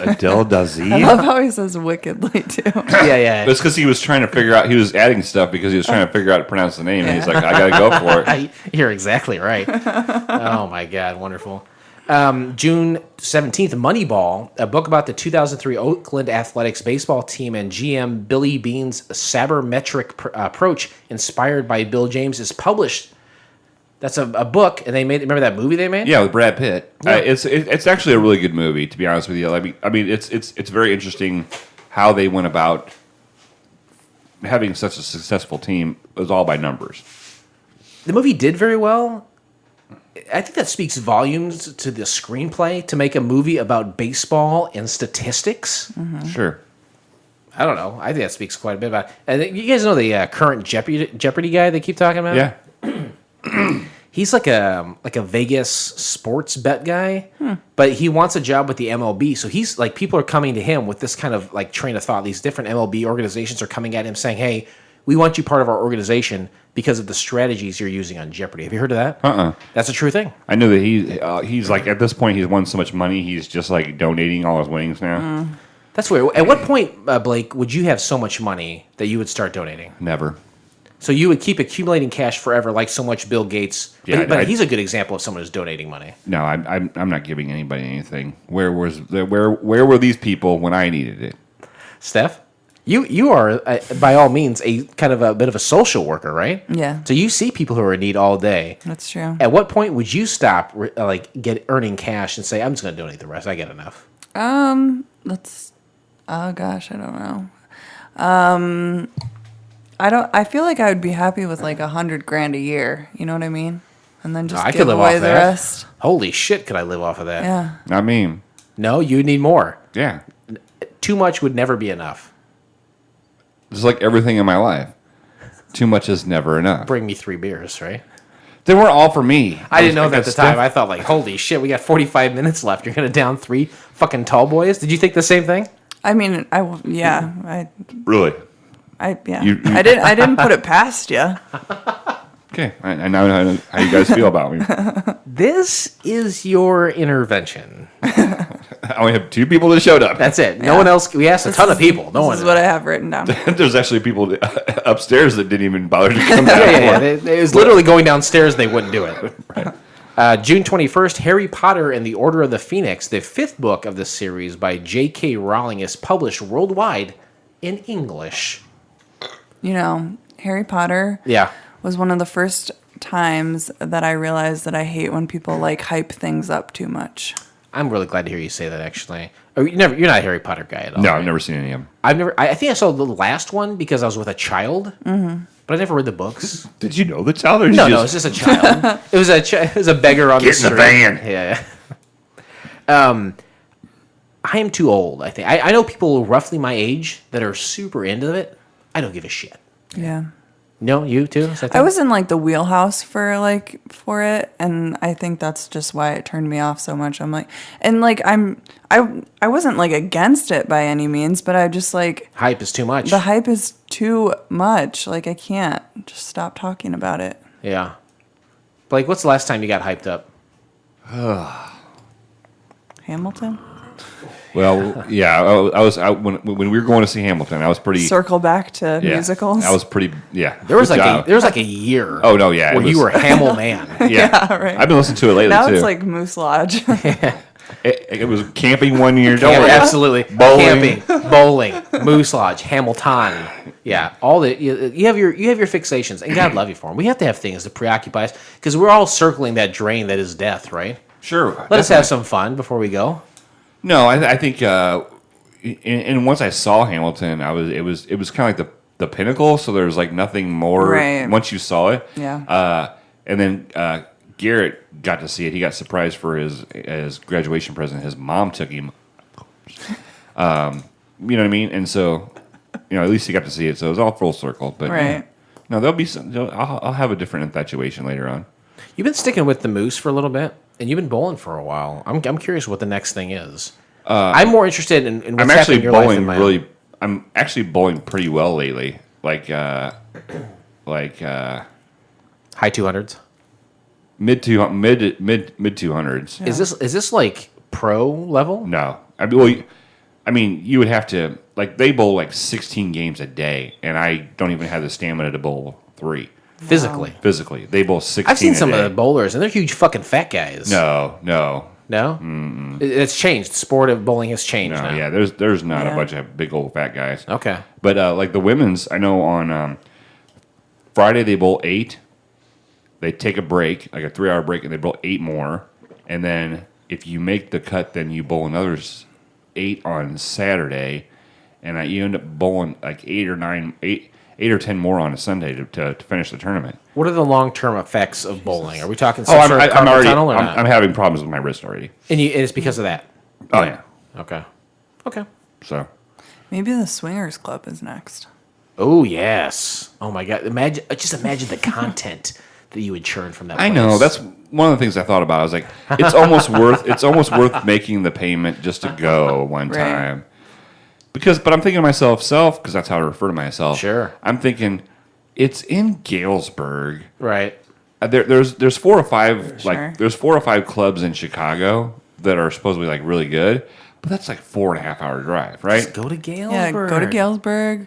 Adele Dazeem. I love how he says wickedly too. yeah. That's because he was trying to figure out. He was adding stuff because he was trying to figure out how to pronounce the name, and he's like, "I gotta go for it." You're exactly right. Oh my God, wonderful. June 17th, Moneyball, a book about the 2003 Oakland Athletics baseball team and GM Billy Beane's sabermetric approach inspired by Bill James, is published. That's a book, and they made. Remember that movie they made? Yeah, with Brad Pitt. Yeah. It's actually a really good movie, to be honest with you. I mean, it's very interesting how they went about having such a successful team. It was all by numbers. The movie did very well. I think that speaks volumes to the screenplay to make a movie about baseball and statistics. Sure. I don't know. I think that speaks quite a bit about it. And you guys know the current Jeopardy guy they keep talking about? Yeah. He's like a Vegas sports bet guy, but he wants a job with the MLB. So he's like, people are coming to him with this kind of like train of thought. These different MLB organizations are coming at him saying, "Hey, we want you part of our organization because of the strategies you're using on Jeopardy." Have you heard of that? That's a true thing. I know that he's like, at this point, he's won so much money, he's just like donating all his winnings now. That's weird. At what point, Blake, would you have so much money that you would start donating? Never. So you would keep accumulating cash forever, like so much Bill Gates. Yeah, but he's a good example of someone who's donating money. No, I'm not giving anybody anything. Where were these people when I needed it? Steph, you are by all means a kind of a bit of a social worker, right? Yeah. So you see people who are in need all day. That's true. At what point would you stop earning cash and say, I'm just going to donate the rest. I get enough. Oh gosh, I don't know. I feel like I would be happy with like $100,000 a year. You know what I mean? And then just I give could live away off the that. rest. Holy shit, could I live off of that? Yeah. I mean, No, you need more. yeah. Too much would never be enough. Just like everything in my life. Too much is never enough. Bring me 3 beers, right? They weren't all for me. I didn't know that at the time. Steph- I thought, like, holy shit, we got 45 minutes left. You're going to down 3 fucking tall boys? Did you think the same thing? I mean, Really? I You- I didn't put it past you. Okay. I now know how you guys feel about me. This is your intervention. I only have 2 people that showed up. That's it. No one else. We asked a ton of people. No one. This is what I have written down. There's actually people upstairs that didn't even bother to come down. Yeah. It was literally going downstairs. They wouldn't do it. June 21st, Harry Potter and the Order of the Phoenix, the 5th book of the series by J.K. Rowling, is published worldwide in English. You know, Harry Potter Yeah. was one of the first times that I realized that I hate when people like hype things up too much. I'm really glad to hear you say that, actually. You're not a Harry Potter guy at all. No, right? I've never seen any of them. I think I saw the last one because I was with a child, but I never read the books. Did you know the child? Or No, it's just a child. It was a beggar on the Get in street. the van. Yeah. I am too old, I think. I know people roughly my age that are super into it. I don't give a shit. Yeah. No, you too? Is that I was in like the wheelhouse for it, and I think that's just why it turned me off so much. I'm like, and like I wasn't like against it by any means, but I just like hype is too much. the hype is too much. Like I can't just stop talking about it. Yeah. Blake, what's the last time you got hyped up? Hamilton? Well, yeah, when we were going to see Hamilton, I was pretty Circle back to musicals. I was pretty There was like a year. Oh no, yeah, where you were Hamel Man. Yeah, right. I've been listening to it lately Now too. it's like Moose Lodge. It was camping one year. Don't worry. Absolutely. Bowling. Camping, bowling, Moose Lodge, Hamilton. Yeah, all the you have your fixations, and God love you for them. We have to have things to preoccupy us because we're all circling that drain that is death, right? Sure. Let us have some fun before we go. No, I think, and once I saw Hamilton, it was kind of like the pinnacle. So there was like nothing more Right. once you saw it. Yeah. And then Garrett got to see it. He got surprised for his graduation present. His mom took him. You know what I mean? And so, at least he got to see it. So it was all full circle. But Right. no, there'll be some. I'll have a different infatuation later on. You've been sticking with the moose for a little bit, and you've been bowling for a while. I'm curious what the next thing is. I'm more interested in what's I'm happening actually in your life than bowling my really. own. I'm actually bowling pretty well lately. Like High 200s. mid 200s. Is this like pro level? No, I mean, you would have to they bowl like 16 games a day, and I don't even have the stamina to bowl 3 Physically. physically. They bowl 16. I've seen some a of day. the bowlers, and they're huge fucking fat guys. No. No? It's changed. The sport of bowling has changed now. Yeah, there's not a Yeah. bunch of big old fat guys. Okay. But like the women's, I know on Friday they bowl 8. They take a break, like a 3-hour break, and they bowl 8 more. And then if you make the cut, then you bowl another 8 on Saturday, and you end up bowling like 8 or 10 more on a Sunday to finish the tournament. What are the long-term effects of bowling? Are we talking Oh, some sort of carpal tunnel or I'm not? having problems with my wrist already. And it's because of that? Oh yeah. Okay. So Maybe the Swingers Club is next. Oh, yes. Oh, my God. Imagine the content that you would churn from that I place. know that's one of the things I thought about. I was like, it's almost worth making the payment just to go one Right. time. But I'm thinking to myself, because that's how I refer to myself. Sure. I'm thinking, it's in Galesburg. Right. There's 4 or 5 Sure. there's 4 or 5 clubs in Chicago that are supposedly like really good, but that's like 4.5 hour drive, right? Just go to Galesburg. Yeah, go to Galesburg.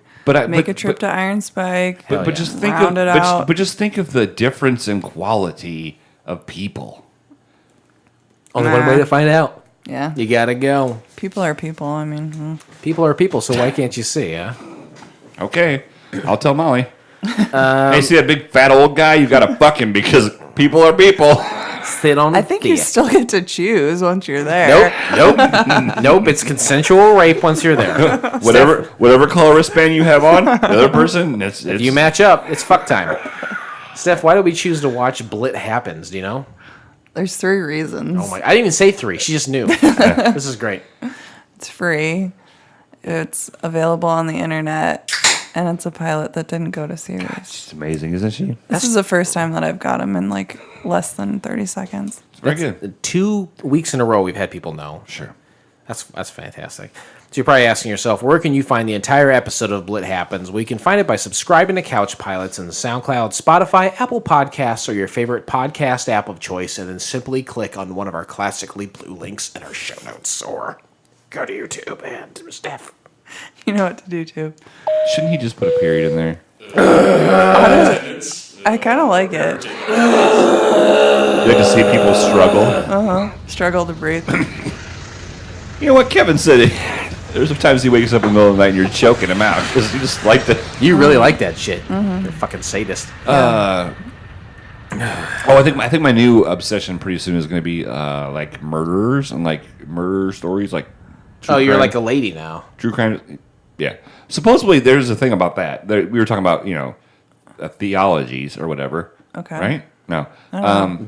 Make a trip to Iron Spike. But just think Round it out. but just think of the difference in quality of people. Only one way to find out. Yeah. You gotta go. People are people. I mean, People are people, so why can't you see, huh? Okay, I'll tell Molly. Hey, see that big fat old guy? You gotta fuck him because people are people. Sit on I think you still get to choose once you're there. Nope. It's consensual rape once you're there. whatever color wristband you have on, the other person, it's If you match up, it's fuck time. Steph, why did we choose to watch BLITT Happens? Do you know? There's 3 reasons. Oh my! I didn't even say 3. She just knew. This is great. It's free. It's available on the internet, and it's a pilot that didn't go to series. She's amazing, isn't she? This is the first time that I've got him in like less than 30 seconds. It's very good. 2 weeks in a row, we've had people know. Sure. That's fantastic. So you're probably asking yourself, where can you find the entire episode of BLITT Happens? Well, you can find it by subscribing to Couch Pilots in SoundCloud, Spotify, Apple Podcasts, or your favorite podcast app of choice, and then simply click on one of our classically blue links in our show notes, or go to YouTube and Steph. You know what to do too. Shouldn't he just put a period in there? I kind of like it. You like to see people struggle? Struggle to breathe. You know what Kevin said? There's sometimes he wakes up in the middle of the night and you're choking him out because you just like to. You really like that shit. You're a fucking sadist. I think my new obsession pretty soon is going to be like murderers and like murder stories, like. You're crime. like a lady now. True crime. Yeah. Supposedly, there's a thing about that. We were talking about, theologies or whatever. Okay. Right? No.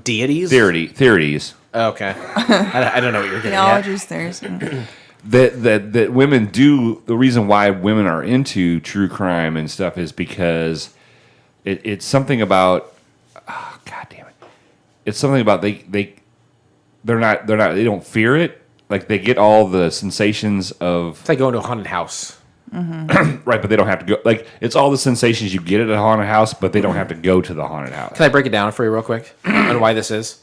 Deities? Theories. Okay. I don't know what you're getting at. Theologies, there's. That women do. The reason why women are into true crime and stuff is because it's something about. Oh, God damn it! It's something about they don't fear it. Like they get all the sensations of. It's like going to a haunted house. Right, but they don't have to go. Like it's all the sensations you get at a haunted house, but they don't have to go to the haunted house. Can I break it down for you real quick on why this is?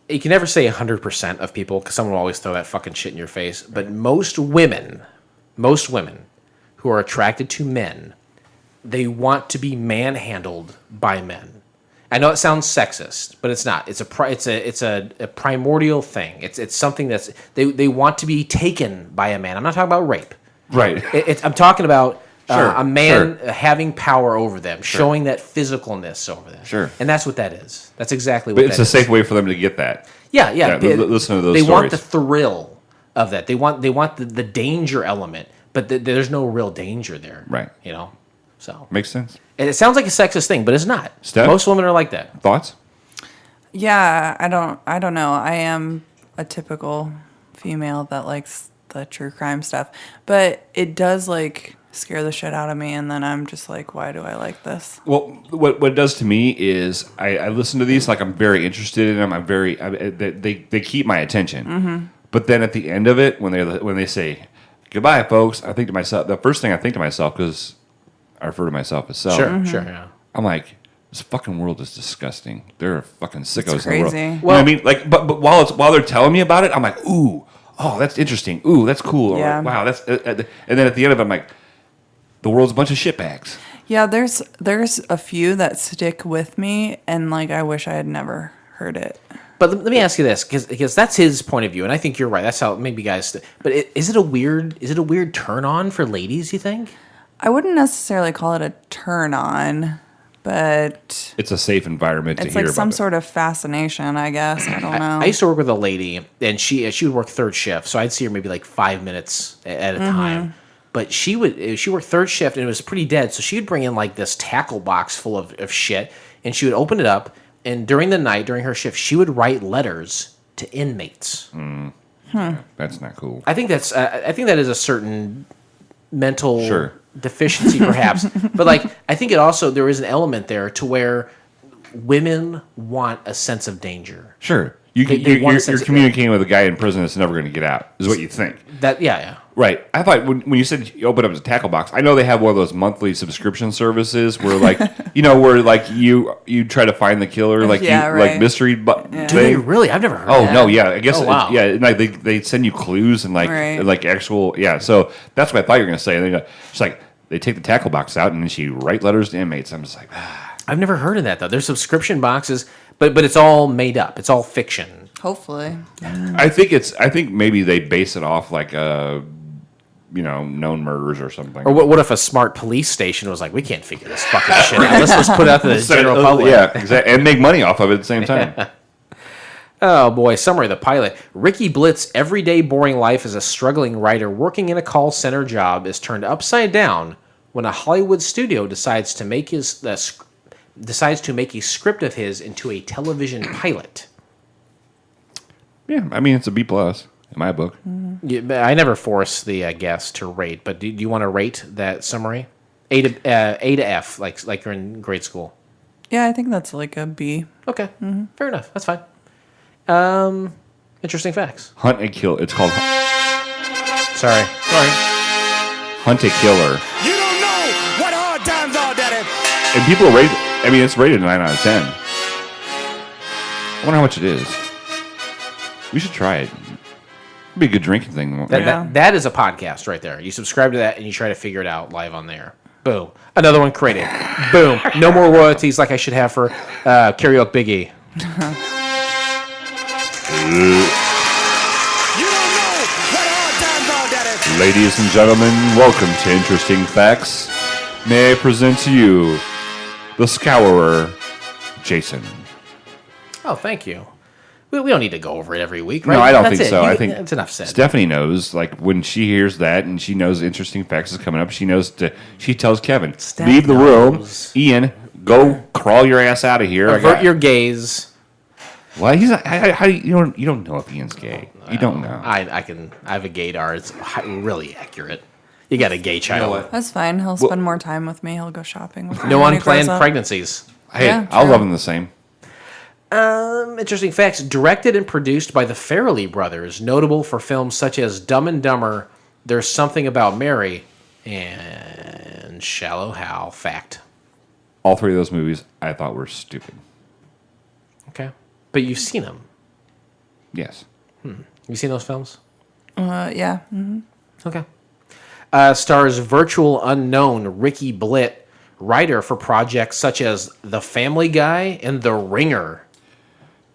You can never say 100% of people because someone will always throw that fucking shit in your face. But most women who are attracted to men, they want to be manhandled by men. I know it sounds sexist, but it's not. It's a primordial thing. It's something that's they want to be taken by a man. I'm not talking about rape. Right. I'm talking about a man sure. having power over them, showing that physicalness over them. Sure. And that's what that is. That's exactly what But it's a safe way for them to get that. Yeah. Listen to those They stories. want the thrill of that. They want the danger element, but there's no real danger there. Right. So Makes sense. and it sounds like a sexist thing, but it's not. Steph? Most women are like that. Thoughts? Yeah, I don't know. I am a typical female that likes the true crime stuff, but it does like scare the shit out of me, and then I'm just like, why do I like this? Well, what it does to me is I listen to these like I'm very interested in them. They keep my attention. Mm-hmm. But then at the end of it, when they say goodbye, folks, I think to myself, the first thing I think to myself, because I refer to myself as self. Sure, yeah. I'm like, this fucking world is disgusting. There are fucking sickos It's in the world. crazy. You know what I mean? Like, but while they're telling me about it, I'm like, ooh, oh, that's interesting. Ooh, that's cool. Or, Yeah. wow, that's. And then at the end of it, I'm like, the world's a bunch of shitbags. Yeah, there's a few that stick with me, and like I wish I had never heard it. But let me ask you this, because that's his point of view, and I think you're right. That's how maybe guys. But is it a weird turn on for ladies? You think? I wouldn't necessarily call it a turn on, but It's a safe environment to it's hear like about some it. sort of fascination, I guess. I don't know. I used to work with a lady, and she would work third shift, so I'd see her maybe like 5 minutes at a time. But she worked third shift, and it was pretty dead. So she would bring in like this tackle box full of shit, and she would open it up. And during the night, during her shift, she would write letters to inmates. That's not cool. I think that is a certain mental Sure. deficiency, perhaps. But like, I think it also there is an element there to where women want a sense of danger. Sure. They want a sense You're of- communicating with a guy in prison that's never going to get out, is what you think. That yeah. Right. I thought when you said you open up the tackle box, I know they have one of those monthly subscription services where like, where like you try to find the killer, like Yeah, like right. mystery Do they really? I've never heard. Oh of that. no, yeah. I guess Oh, wow. and, like they send you clues and like Right. like actual So that's what I thought you were going to say. And then it's like they take the tackle box out and then she write letters to inmates. I'm just like, I've never heard of that though. There's subscription boxes, but it's all made up. It's all fiction. Hopefully. I think maybe they base it off like known murders or something. Or what if a smart police station was like, we can't figure this fucking shit out. Let's put it out to the general public. Yeah, exactly, and make money off of it at the same time. Oh boy, summary of the pilot. Ricky Blitt's everyday boring life as a struggling writer working in a call center job is turned upside down when a Hollywood studio decides to make a script of his into a television pilot. Yeah, I mean it's a B+ in my book. Yeah, I never force the guest to rate, but do you want to rate that summary? A to F, like you're in grade school. Yeah, I think that's like a B. Okay, fair enough. That's fine. Interesting facts. Hunt a Kill. It's called. Sorry. Hunt a Killer. You don't know what hard times are, Daddy. And people rate. I mean, it's rated a 9 out of 10. I wonder how much it is. We should try it. It'd be a good drinking thing. That is a podcast right there. You subscribe to that and you try to figure it out live on there. Boom. Another one created. Boom. No more royalties like I should have for Karaoke Big E. Ladies and gentlemen, welcome to Interesting Facts. May I present to you the Scourer, Jason. Oh, thank you. We don't need to go over it every week, right? No, I don't That's think it. so. I think it's enough said. Stephanie knows, like when she hears that and she knows Interesting Facts is coming up, she tells Kevin, leave the room. Ian, go crawl your ass out of here. Avert your gaze. Well, he's not, how you don't know if Ian's gay. You don't know. I have a gaydar. It's really accurate. You got a gay child. That's fine. He'll spend more time with me. He'll go shopping with me. No when he unplanned grows up. pregnancies. Hey, Yeah, I'll true. love him the same. Interesting facts. Directed and produced by the Farrelly brothers, notable for films such as Dumb and Dumber, There's Something About Mary, and Shallow Hal. Fact. All three of those movies I thought were stupid. Okay. But you've seen them. Yes. You seen those films? Yeah. Mm-hmm. Okay. Stars virtual unknown Ricky Blitt, writer for projects such as The Family Guy and The Ringer.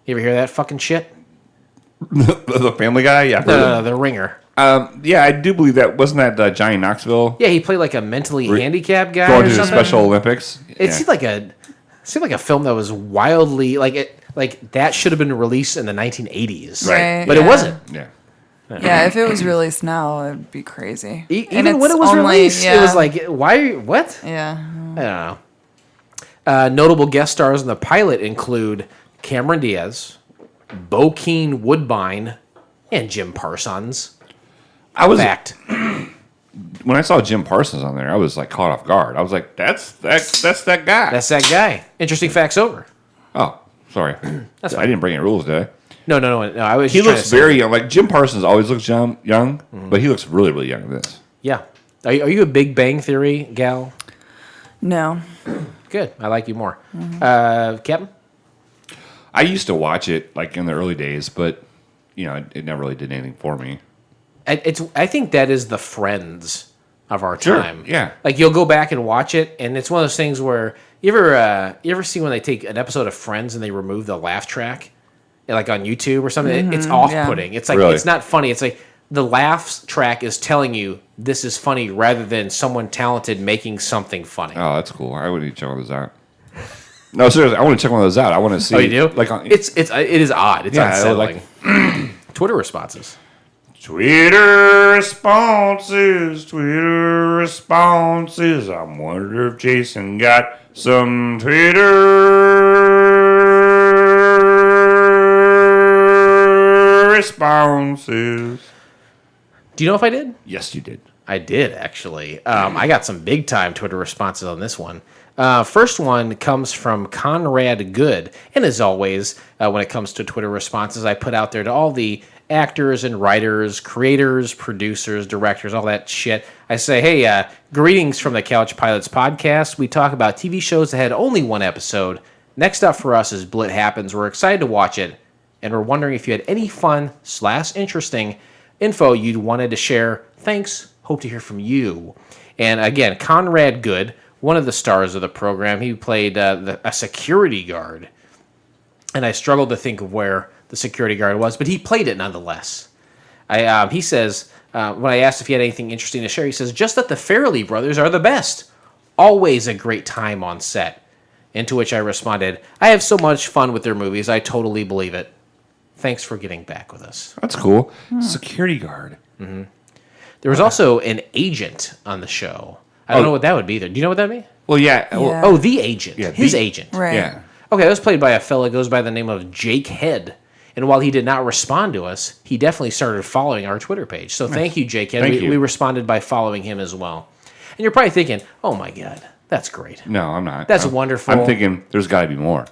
You ever hear that fucking shit? The Family Guy? Yeah. No, The Ringer. Yeah, I do believe that. Wasn't that Johnny Knoxville? Yeah, he played like a mentally handicapped guy Going or to the something. Special Olympics? It seemed like a film that was wildly like that should have been released in the 1980s, Right, But it yeah. wasn't. Yeah. Yeah, if it was released now, it'd be crazy. And Even when it's it was only- released, yeah. it was like, why? What? Yeah. I don't know. Notable guest stars in the pilot include Cameron Diaz, Bokeem Woodbine, and Jim Parsons. Fact. When I saw Jim Parsons on there, I was like caught off guard. I was like, that's that guy. That's that guy. Interesting facts over. Oh, sorry. That's I fine. didn't bring any rules, did I? No. I was. He just trying looks to say- very young. Like Jim Parsons always looks young, but he looks really, really young in this. Yeah. Are you a Big Bang Theory gal? No. Good. I like you more. Captain? I used to watch it like in the early days, but it never really did anything for me. I think that is the Friends of our Sure, time. yeah. Like you'll go back and watch it, and it's one of those things where you ever see when they take an episode of Friends and they remove the laugh track, like on YouTube or something. It's off-putting. yeah. It's like Really? It's not funny. It's like the laughs track is telling you this is funny rather than someone talented making something funny. Oh, that's cool. I would need to check one of those out. No, seriously, I want to check one of those out. I want to see. Oh, you do? Like on, it is odd. It's Yeah, unsettling. Twitter responses. Twitter responses. I wonder if Jason got some Twitter responses. Do you know if I did? Yes, you did. I did, actually. I got some big-time Twitter responses on this one. First one comes from Conrad Good. And as always, when it comes to Twitter responses, I put out there to all the actors and writers, creators, producers, directors, all that shit. I say, hey, greetings from the Couch Pilots podcast. We talk about TV shows that had only one episode. Next up for us is BLITT Happens. We're excited to watch it, and we're wondering if you had any fun/interesting info you'd wanted to share. Thanks. Hope to hear from you. And again, Conrad Good, one of the stars of the program, he played a security guard and I struggled to think of where the security guard was, but he played it nonetheless. He says, when I asked if he had anything interesting to share, he says, just that the Farrelly brothers are the best. Always a great time on set. And to which I responded, I have so much fun with their movies, I totally believe it. Thanks for getting back with us. That's cool. Security guard. Mm-hmm. There was also an agent on the show. I don't know what that would be either. Do you know what that means? Well, yeah. Oh, the agent. Yeah, his agent. Right. Yeah. Okay, that was played by a fella who goes by the name of Jake Head. And while he did not respond to us, he definitely started following our Twitter page. So thank you, Jake Head. We responded by following him as well. And you're probably thinking, oh my God, that's great. No, I'm not. That's wonderful. I'm thinking there's got to be more.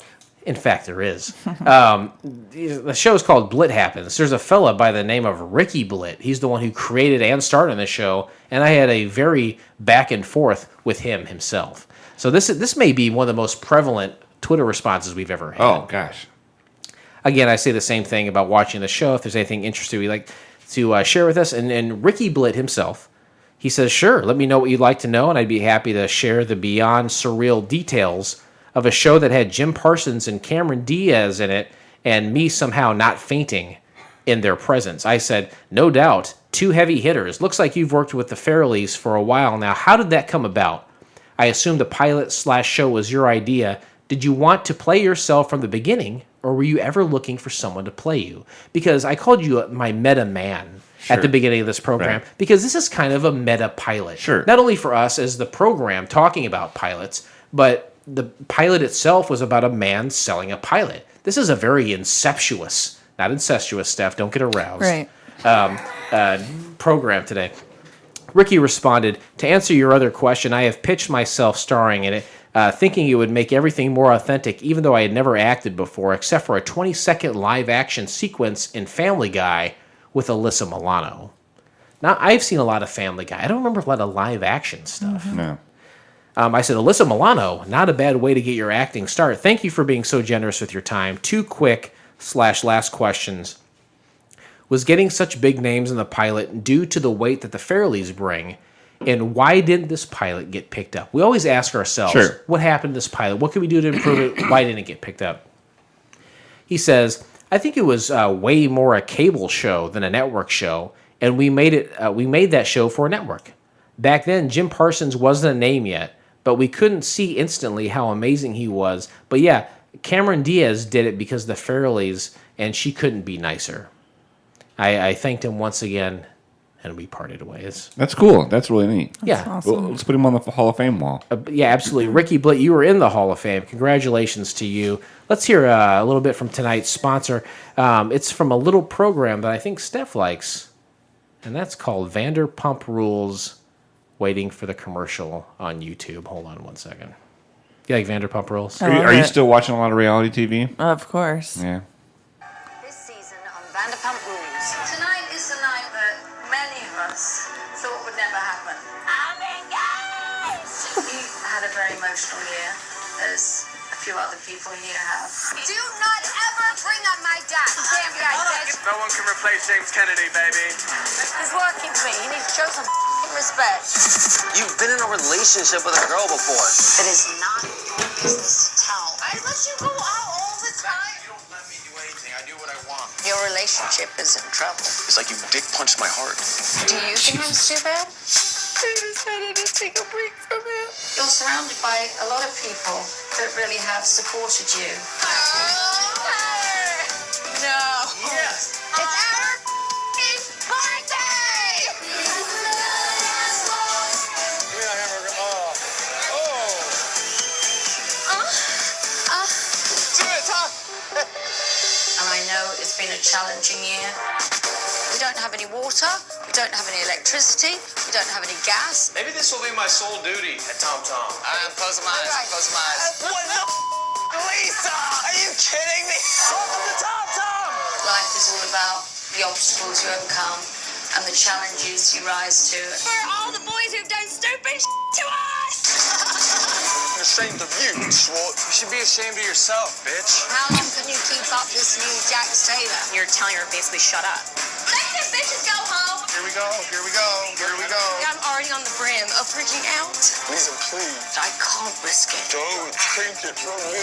In fact, there is. The show is called BLITT HAPPENS. There's a fella by the name of Ricky Blitt. He's the one who created and started the show, and I had a very back and forth with him himself. So this may be one of the most prevalent Twitter responses we've ever had. Oh, gosh. Again, I say the same thing about watching the show. If there's anything interesting you'd like to share with us. And Ricky Blitt himself, he says, sure, let me know what you'd like to know, and I'd be happy to share the beyond surreal details of a show that had Jim Parsons and Cameron Diaz in it, and me somehow not fainting in their presence. I said, no doubt, 2 heavy hitters. Looks like you've worked with the Farrellys for a while now. How did that come about? I assume the pilot/show was your idea. Did you want to play yourself from the beginning, or were you ever looking for someone to play you? Because I called you my meta man at the beginning of this program, because this is kind of a meta pilot. Sure. Not only for us as the program talking about pilots, but the pilot itself was about a man selling a pilot. This is a very incestuous, not incestuous, Steph, don't get aroused, program today. Ricky responded, to answer your other question, I have pitched myself starring in it, thinking it would make everything more authentic, even though I had never acted before, except for a 20-second live-action sequence in Family Guy with Alyssa Milano. Now, I've seen a lot of Family Guy. I don't remember a lot of live-action stuff. Mm-hmm. No. I said, Alyssa Milano, not a bad way to get your acting start. Thank you for being so generous with your time. 2 quick/last questions. Was getting such big names in the pilot due to the weight that the Farrellys bring? And why didn't this pilot get picked up? We always ask ourselves, what happened to this pilot? What can we do to improve it? Why didn't it get picked up? He says, I think it was way more a cable show than a network show, and we made that show for a network. Back then, Jim Parsons wasn't a name yet, but we couldn't see instantly how amazing he was. But yeah, Cameron Diaz did it because the Farrellys, and she couldn't be nicer. I thanked him once again, and we parted ways. That's cool. That's really neat. That's awesome. Well, let's put him on the Hall of Fame wall. Yeah, absolutely. Ricky Blitt, you were in the Hall of Fame. Congratulations to you. Let's hear a little bit from tonight's sponsor. It's from a little program that I think Steph likes, and that's called Vanderpump Rules. Waiting for the commercial on YouTube. Hold on one second. You like Vanderpump Rules? Are you still watching a lot of reality TV? Of course. Yeah. This season on Vanderpump Rules. Tonight is the night that many of us thought would never happen. I'm engaged! You had a very emotional year, as a few other people here have. Do not ever bring up my dad. Damn you, I said. No one can replace James Kennedy, baby. He's working for me. You need to show some respect. You've been in a relationship with a girl before. It is not your business to tell. I let you go out all the time. You don't let me do anything. I do what I want. Your relationship is in trouble. It's like you dick punched my heart. Do you think I'm stupid? I decided to take a break from him. You're surrounded by a lot of people that really have supported you. No. Yes. It's our birthday! And I know it's been a challenging year. We don't have any water, we don't have any electricity, we don't have any gas. Maybe this will be my sole duty at Tom Tom. I'm closing my eyes. Closing my eyes. What the Lisa? Are you kidding me? Welcome to Tom Tom! Life is all about the obstacles you overcome and the challenges you rise to. For all the boys who've done stupid to us! I'm ashamed of you, Schwartz. You should be ashamed of yourself, bitch. How long can you keep up this new Jax Taylor? You're telling her basically shut up. Let the bitches go home! Here we go, here we go, here we go. I'm already on the brim of freaking out. Lisa, please. I can't risk it. Don't take it from me.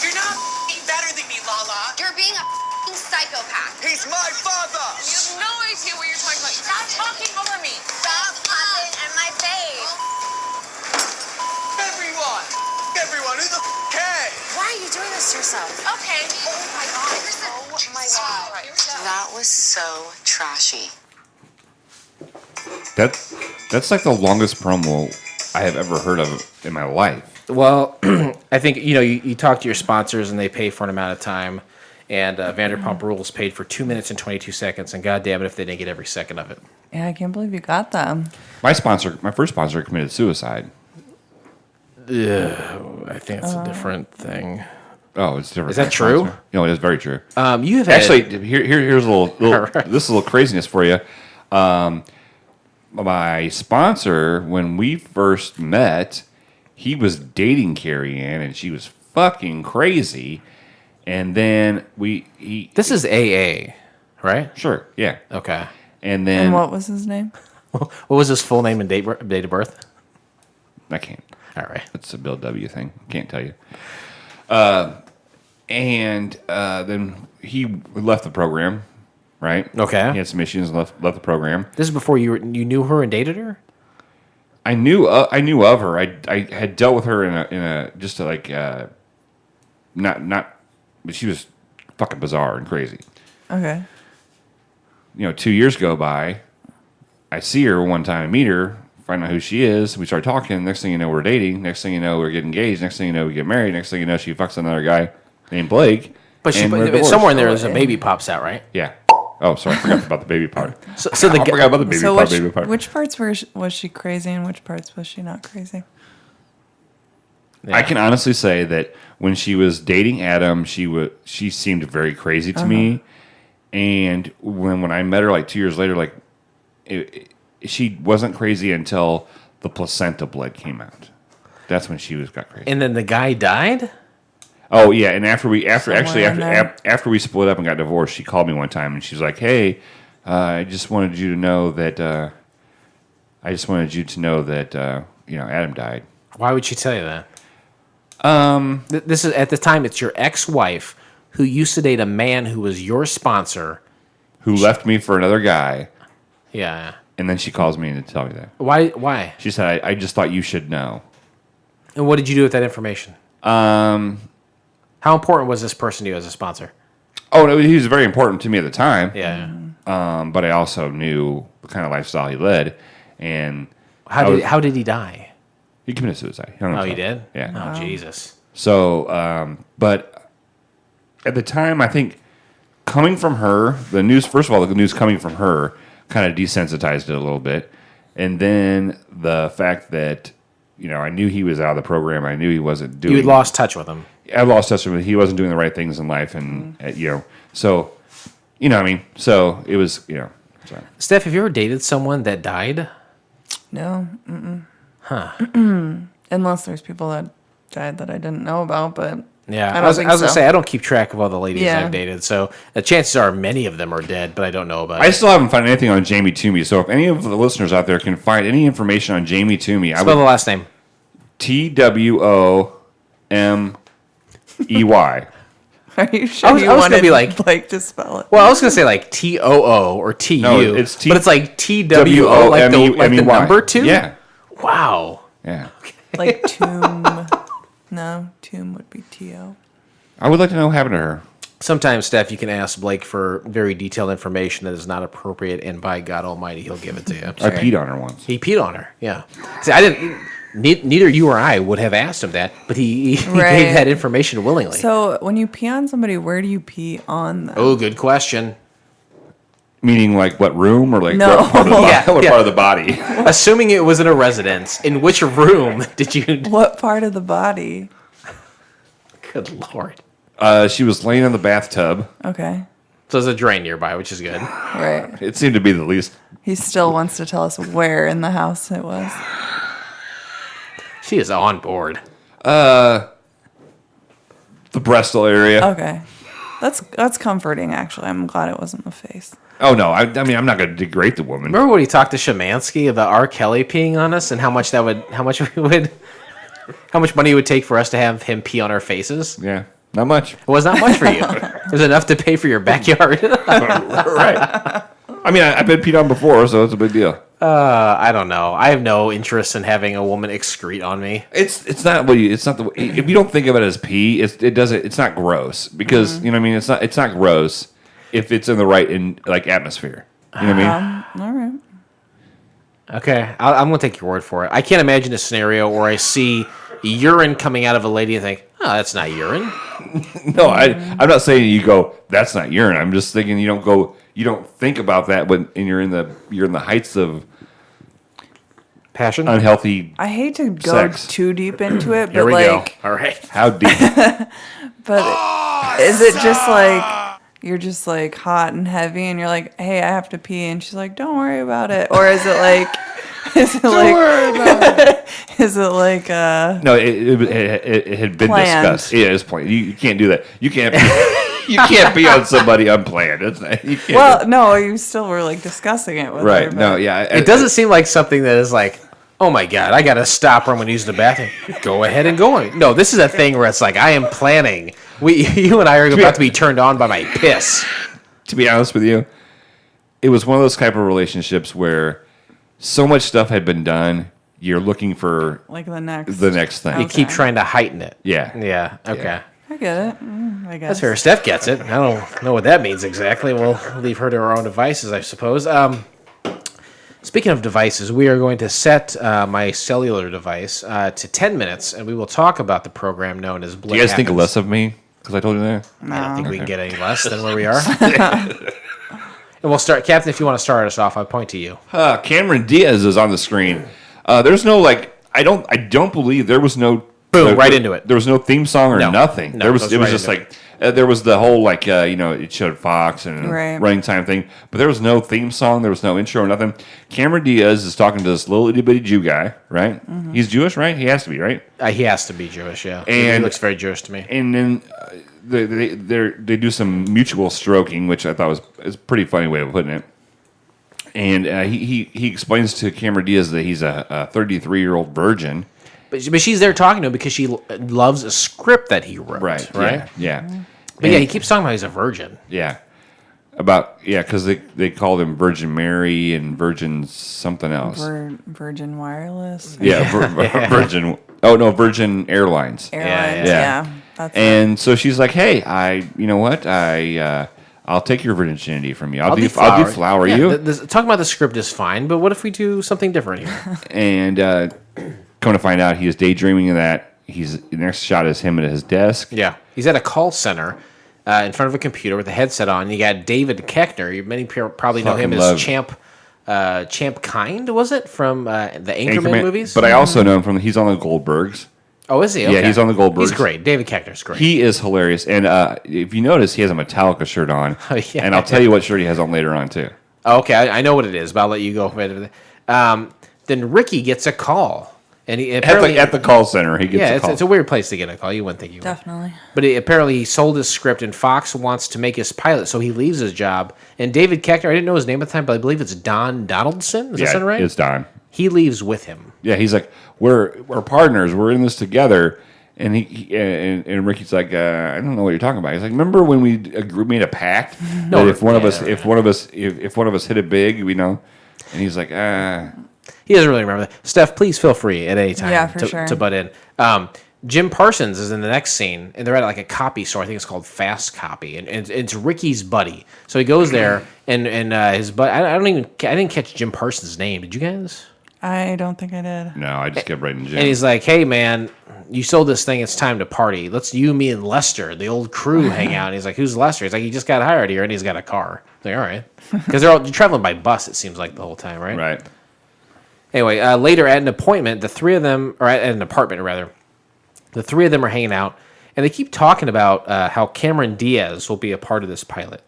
You're not better than me, Lala. You're being a f***ing psychopath. He's my father. You have no idea what you're talking about. Stop talking over me. Stop laughing in my face. Everyone, who the cares? Why are you doing this to yourself? Okay. Oh my god. Oh my god. That was so trashy. That's like the longest promo I have ever heard of in my life. Well, I think you talk to your sponsors and they pay for an amount of time, and Vanderpump Rules paid for 2 minutes and 22 seconds, and God damn it if they didn't get every second of it. Yeah, I can't believe you got them. My first sponsor committed suicide. I think it's a different thing. Oh, it's different. Is that true? No, it is very true. You have actually here's a little this is a little craziness for you. My sponsor, when we first met, he was dating Carrie Ann, and she was fucking crazy. And then this is AA, right? Sure, yeah, okay. And what was his name? What was his full name and date of birth? I can't. All right. It's a Bill W. thing. Can't tell you. And then he left the program, right? Okay. He had some issues and left the program. This is before you knew her and dated her? I knew of her. I had dealt with her in a just to like not but she was fucking bizarre and crazy. Okay. 2 years go by. I see her one time, meet her, find out who she is. We start talking. Next thing you know, we're dating. Next thing you know, we're getting engaged. Next thing you know, we get married. Next thing you know, she fucks another guy named Blake. But somewhere in there, there's a baby pops out, right? Yeah. Oh, sorry, I forgot about the baby part. I forgot about the baby part. Which parts was she crazy and which parts was she not crazy? Yeah. I can honestly say that when she was dating Adam, she seemed very crazy to me. And when I met her like 2 years later, like she wasn't crazy until the placenta blood came out. That's when she got crazy. And then the guy died? Oh yeah, and after we split up and got divorced, she called me one time and she's like, "Hey, I just wanted you to know that Adam died." Why would she tell you that? This is at the time. It's your ex-wife who used to date a man who was your sponsor, who left me for another guy. Yeah. And then she calls me to tell me that. Why? She said, I just thought you should know. And what did you do with that information? How important was this person to you as a sponsor? Oh, no, he was very important to me at the time. Yeah. But I also knew the kind of lifestyle he led. And how did he die? He committed suicide. He did? Yeah. Oh, Jesus. So, but at the time, I think coming from her, the news coming from her kind of desensitized it a little bit. And then the fact that, I knew he was out of the program. I knew he wasn't doing... You had lost touch with him. I lost touch with him. He wasn't doing the right things in life. And, so, what I mean? So, it was, So. Steph, have you ever dated someone that died? No. Mm-mm. Huh. Unless there's people that died that I didn't know about, but... Yeah, I was going to say, I don't keep track of all the ladies I've dated, so the chances are many of them are dead, but I don't know about it. I still haven't found anything on Jamie Toomey, so if any of the listeners out there can find any information on Jamie Toomey... Spell the last name. Twomey. Are you sure I was going to be like... Blake to spell it? Well, I was going to say like Too or Tu, no, it's but it's like TWO, like the number 2? Yeah. Wow. Yeah. Like tomb... No, tomb would be T-O. I would like to know what happened to her. Sometimes, Steph, you can ask Blake for very detailed information that is not appropriate, and by God Almighty, he'll give it to you. I peed on her once. He peed on her, yeah. See, I didn't. Neither you or I would have asked him that, but he gave that information willingly. So, when you pee on somebody, where do you pee on them? Oh, good question. Meaning, like, what room or like no. what part of the body? What part of the body? Assuming it was in a residence, in which room did you? What part of the body? Good Lord. She was laying in the bathtub. Okay. So there's a drain nearby, which is good. Right. It seemed to be the least. He still wants to tell us where in the house it was. She is on board. The Bristol area. Okay. That's comforting, actually. I'm glad it wasn't the face. Oh, no. I mean, I'm not going to degrade the woman. Remember when he talked to Shemansky about R. Kelly peeing on us and how much money it would take for us to have him pee on our faces? Yeah. Not much. It was not much for you. It was enough to pay for your backyard. Right. I mean, I've been peed on before, so it's a big deal. I don't know. I have no interest in having a woman excrete on me. It's not what you. It's not the. If you don't think of it as pee, it doesn't. It's not gross because you know what I mean. It's not gross if it's in the right atmosphere. You know what I mean? All right. Okay, I'm going to take your word for it. I can't imagine a scenario where I see urine coming out of a lady and think, oh, that's not urine. No, I'm not saying you go, that's not urine. I'm just thinking you don't think about that when you're in the heights of passion, unhealthy. I hate to go sex. too deep into it, but Here we go. like, All right. How deep? but is it just like you're just like hot and heavy, and you're like, hey, I have to pee, and she's like, don't worry about it, or is it like? Don't worry about it. Is it like No, it had been planned. discussed. Yeah, it's planned. You can't do that. You can't. You can't be on somebody unplanned. It's not, you can't. Well, no, you still were like discussing it with Right. her. No. Yeah. It doesn't seem like something that is like, oh my God, I got to stop or I'm going to use the bathroom. Go ahead and go on. No, this is a thing where it's like, I am planning. You and I are about to be turned on by my piss. To be honest with you, it was one of those type of relationships where so much stuff had been done. You're looking for like the next thing. You keep trying to heighten it. Yeah. Yeah. Okay. Yeah. I get it. I guess That's fair. Steph gets it. I don't know what that means exactly. We'll leave her to her own devices, I suppose. Speaking of devices, we are going to set my cellular device to 10 minutes, and we will talk about the program known as BLITT Do you guys Happens. think less of me because I told you that? I don't think we can get any less than where we are. And we'll start. Captain, if you want to start us off, I'll point to you. Cameron Diaz is on the screen. There's no I don't believe there was no boom right into it. There was no theme song or nothing. No, It was right just into like there was the whole it showed Fox and Right. running time thing, but there was no theme song. There was no intro or nothing. Cameron Diaz is talking to this little itty bitty Jew guy, right? Mm-hmm. He's Jewish, right? He has to be, right? He has to be Jewish, yeah. He And looks very Jewish to me. And then they do some mutual stroking, which I thought is a pretty funny way of putting it. And he explains to Cameron Diaz that he's a 33-year-old virgin. But she's there talking to him because she loves a script that he wrote. Right? Yeah. But yeah, he keeps talking about he's a virgin. Yeah. Because they called him Virgin Mary and Virgin something else. Virgin Wireless. Yeah, Virgin. Oh no, Virgin Airlines. Yeah. That's and so she's like, "Hey, you know what? I'll take your virginity from you. I'll deflower you." Talking about the script is fine, but what if we do something different here? And come to find out, he is daydreaming of that. The next shot is him at his desk. Yeah, he's at a call center in front of a computer with a headset on. You got David Koechner. Many people probably know him as Champ Kind, was it, from the Anchorman movies? But I also know him from he's on the Goldbergs. Oh, is he? Okay. Yeah, he's on the Goldbergs. He's great. David Koechner's great. He is hilarious. And if you notice, he has a Metallica shirt on. Oh, yeah. And I'll tell you what shirt he has on later on, too. Okay, I know what it is, but I'll let you go. Then Ricky gets a call. And he apparently at the call center, he gets a call. It's a weird place to get a call. You wouldn't think you would. Definitely. But apparently he sold his script, and Fox wants to make his pilot, so he leaves his job. And David Koechner, I didn't know his name at the time, but I believe it's Don Donaldson. Is that sound right? It's Don. He leaves with him. Yeah, he's like, we're partners. We're in this together. And and Ricky's like, I don't know what you're talking about. He's like, remember when we made a pact that if one of us hit it big, we know. And he's like, He doesn't really remember that. Steph, please feel free at any time to butt in. Jim Parsons is in the next scene, and they're at like a copy store. I think it's called Fast Copy, and it's Ricky's buddy. So he goes there, and his buddy. I didn't catch Jim Parsons' name. Did you guys? I don't think I did. No, I just kept writing Jim. And he's like, "Hey, man, you sold this thing. It's time to party. Let's you, me, and Lester, the old crew, hang out." And he's like, "Who's Lester?" He's like, "He just got hired here, and he's got a car." He's like, "All right," because they're traveling by bus. It seems like the whole time, right? Right. Anyway, later at an appointment, the three of them, or at an apartment rather, the three of them are hanging out, and they keep talking about how Cameron Diaz will be a part of this pilot.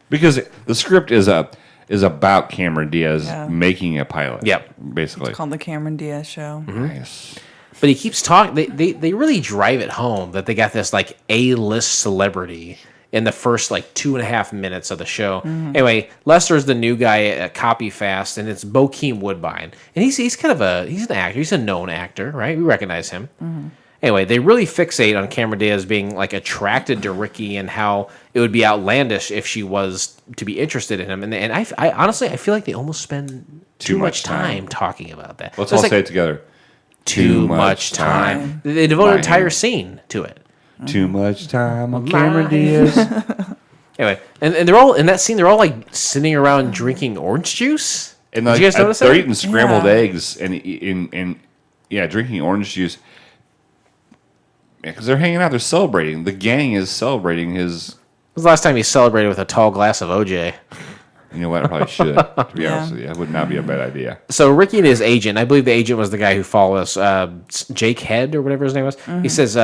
Because the script is about Cameron Diaz making a pilot. Yep. Basically. It's called The Cameron Diaz Show. Nice. But he keeps talking. They really drive it home that they got this like A-list celebrity in the first like 2.5 minutes of the show. Mm-hmm. Anyway, Lester's the new guy at Copy Fast, and it's Bokeem Woodbine, and he's kind of he's an actor. He's a known actor, right? We recognize him. Mm-hmm. Anyway, they really fixate on Cameron Diaz being like attracted to Ricky and how it would be outlandish if she was to be interested in him. And I honestly, I feel like they almost spend too much time talking about that. Let's So all it's say like, it together. Too much time. They devote an entire scene to it. Too much time on Cameron Diaz. Anyway, and they're all in that scene. They're all like sitting around drinking orange juice. And did like, you guys notice they're that? eating scrambled eggs and drinking orange juice. Yeah, because they're hanging out. They're celebrating. The gang is celebrating his. When was the last time he celebrated with a tall glass of OJ? You know what? I probably should. To be honest with you, it would not be a bad idea. So Ricky and his agent, I believe the agent was the guy who followed us, Jake Head or whatever his name was. Mm-hmm. He says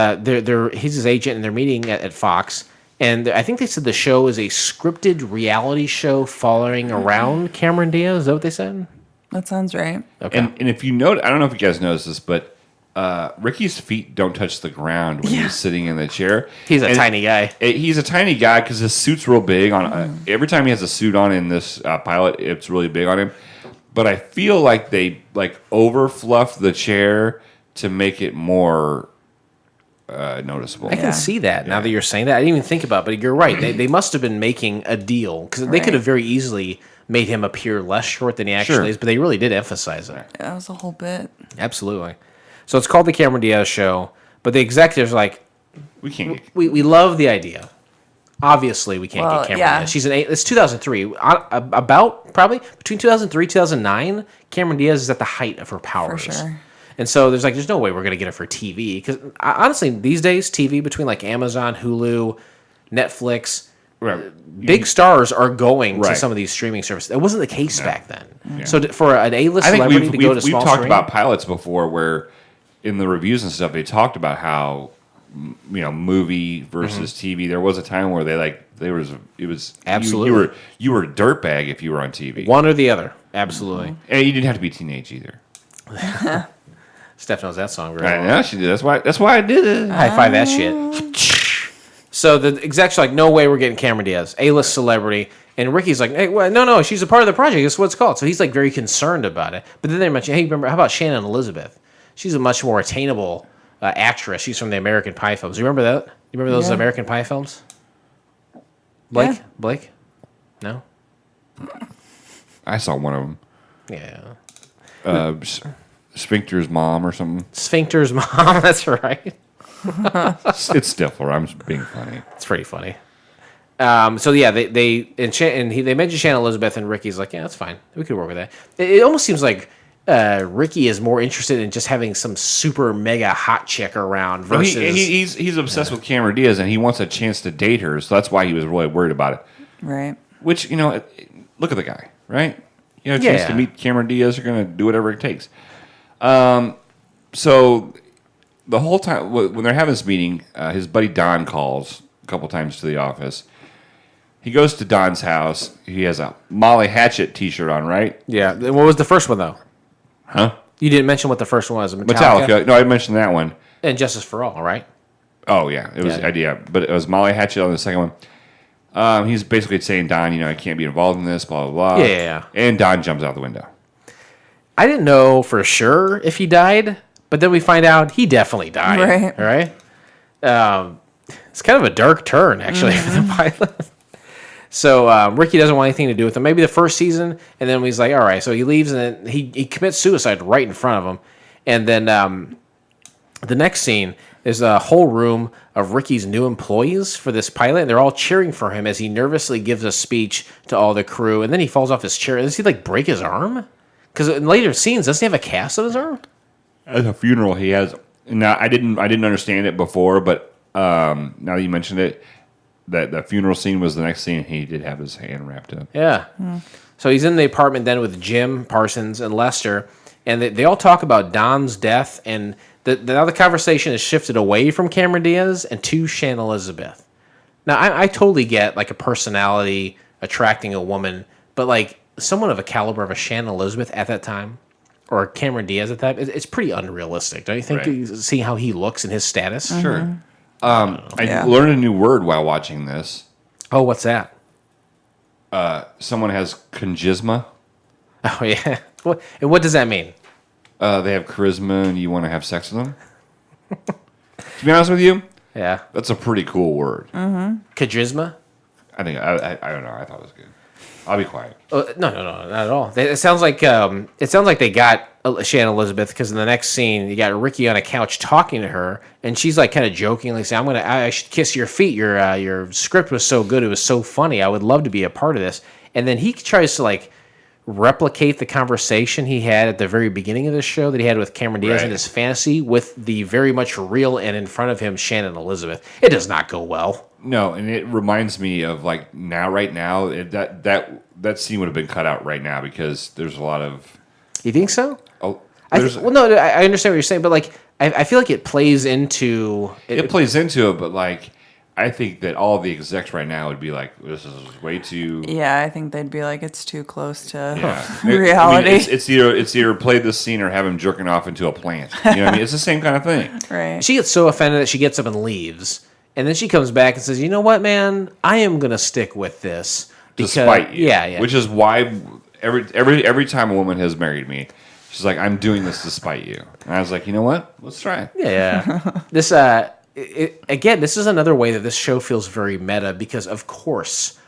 he's his agent and they're meeting at Fox. And I think they said the show is a scripted reality show following around Cameron Diaz. Is that what they said? That sounds right. Okay. And if you note, I don't know if you guys noticed this, but Ricky's feet don't touch the ground when he's sitting in the chair. He's a tiny guy. He's a tiny guy because his suit's real big. On every time he has a suit on in this pilot, it's really big on him. But I feel like they over fluffed the chair to make it more noticeable. I can see that now that you're saying that. I didn't even think about it, but you're right. They must have been making a deal because they could have very easily made him appear less short than he actually is, but they really did emphasize it. Yeah, that was a whole bit. Absolutely. So it's called the Cameron Diaz Show, but the executives are like, we can't. We love the idea. Obviously, we can't get Cameron yeah. Diaz. She's it's 2003. About probably between 2003 2009, Cameron Diaz is at the height of her powers. For sure. And so there's no way we're going to get her for TV. Because honestly, these days, TV between like Amazon, Hulu, Netflix, big stars are going to some of these streaming services. That wasn't the case back then. Yeah. So for an A-list celebrity to go to small we've talked screen, about pilots before where in the reviews and stuff, they talked about how, movie versus TV. There was a time where it was absolutely you were a dirtbag if you were on TV. One or the other, absolutely. And you didn't have to be teenage either. Steph knows that song very I well. know she did. That's why I did it. High five that shit. So the exec's like, no way we're getting Cameron Diaz, A-list celebrity. And Ricky's like, hey, well, no, she's a part of the project. That's what it's called. So he's like very concerned about it. But then they mention, hey, remember, how about Shannon Elizabeth? She's a much more attainable actress. She's from the American Pie films. You remember that? You remember those American Pie films? Blake? Yeah. Blake? No? I saw one of them. Yeah. Sphincter's mom or something. Sphincter's mom, that's right. It's Stifler. I'm just being funny. It's pretty funny. So yeah, they mentioned Shannon Elizabeth, and Ricky's like, yeah, that's fine. We could work with that. It almost seems like Ricky is more interested in just having some super mega hot chick around versus he's obsessed with Cameron Diaz, and he wants a chance to date her. So that's why he was really worried about it. Right. Which look at the guy, right? You have a chance to meet Cameron Diaz. You're going to do whatever it takes. So the whole time when they're having this meeting, his buddy Don calls a couple times to the office. He goes to Don's house. He has a Molly Hatchet T-shirt on, right? Yeah. What was the first one though? Huh? You didn't mention what the first one was. Metallica. No, I mentioned that one. And Justice for All, right? Oh yeah, it was but it was Molly Hatchet on the second one. He's basically saying, Don, I can't be involved in this, blah blah blah. Yeah. And Don jumps out the window. I didn't know for sure if he died, but then we find out he definitely died. Right. All right. It's kind of a dark turn, actually, for the pilot. So Ricky doesn't want anything to do with him. Maybe the first season, and then he's like, all right. So he leaves, and then he commits suicide right in front of him. And then the next scene is a whole room of Ricky's new employees for this pilot, and they're all cheering for him as he nervously gives a speech to all the crew. And then he falls off his chair. Does he break his arm? Because in later scenes, doesn't he have a cast on his arm? At a funeral, he has. Now, I didn't understand it before, but now that you mentioned it, that the funeral scene was the next scene. He did have his hand wrapped up. Yeah. So he's in the apartment then with Jim Parsons and Lester, and they all talk about Don's death, and now the conversation has shifted away from Cameron Diaz and to Shannon Elizabeth. Now, I totally get a personality attracting a woman, but someone of a caliber of a Shannon Elizabeth at that time, or Cameron Diaz at that, it's pretty unrealistic, don't you think? Right. See how he looks in his status? Sure. I learned a new word while watching this. Oh, what's that? Someone has congisma. Oh, yeah. And what does that mean? They have charisma and you want to have sex with them. To be honest with you, Yeah. that's a pretty cool word. Charisma? I think I don't know. I thought it was good. I'll be quiet. No, not at all. It sounds like they got Shannon Elizabeth because in the next scene you got Ricky on a couch talking to her, and she's like kind of jokingly saying, I should kiss your feet. Your script was so good, it was so funny. I would love to be a part of this." And then he tries to like replicate the conversation he had at the very beginning of the show that he had with Cameron Diaz in his fantasy with the very much real and in front of him Shannon Elizabeth. It does not go well. No, and it reminds me of like right now that scene would have been cut out right now because there's a lot of. You think so? Oh, I understand what you're saying, but like I feel like it plays into it plays into it, but like I think that all the execs right now would be like, this is way too. Yeah, I think they'd be like, it's too close to I reality. mean, it's either play this scene or have him jerking off into a plant. You know what I mean? It's the same kind of thing. Right. She gets so offended that she gets up and leaves. And then she comes back and says, "You know what, man? I am going to stick with this." Despite you. Yeah. Which is why every time a woman has married me, she's like, "I'm doing this despite you." And I was like, "You know what? Let's try it." Yeah. This again, this is another way that this show feels very meta because of course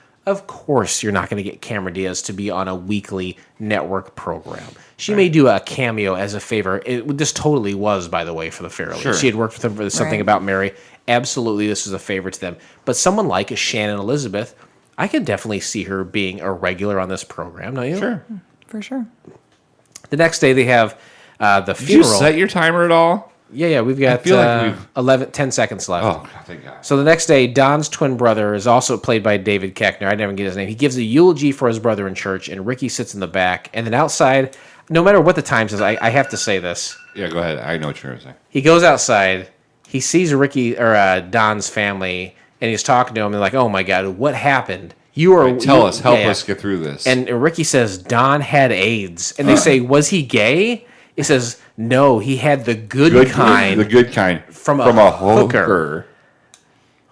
you're not going to get Cameron Diaz to be on a weekly network program. She may do a cameo as a favor. This totally was, by the way, for the Farrellys. Sure. She had worked with them for Something About Mary. Absolutely, this was a favor to them. But someone like a Shannon Elizabeth, I can definitely see her being a regular on this program. Don't you? Sure. For sure. The next day they have the Did funeral. you set your timer at all? Yeah, we've got I feel like 10 seconds left. Oh, thank God. So the next day, Don's twin brother is also played by David Koechner. I never get his name. He gives a eulogy for his brother in church, and Ricky sits in the back. And then outside, no matter what the time says, I have to say this. Yeah, go ahead. I know what you're going to say. He goes outside. He sees Ricky or Don's family, and he's talking to him. And like, "Oh my God, what happened? You are help us get through this." And Ricky says Don had AIDS, and they say, "Was he gay?" He says, "No, he had the good kind." The good kind from a hooker.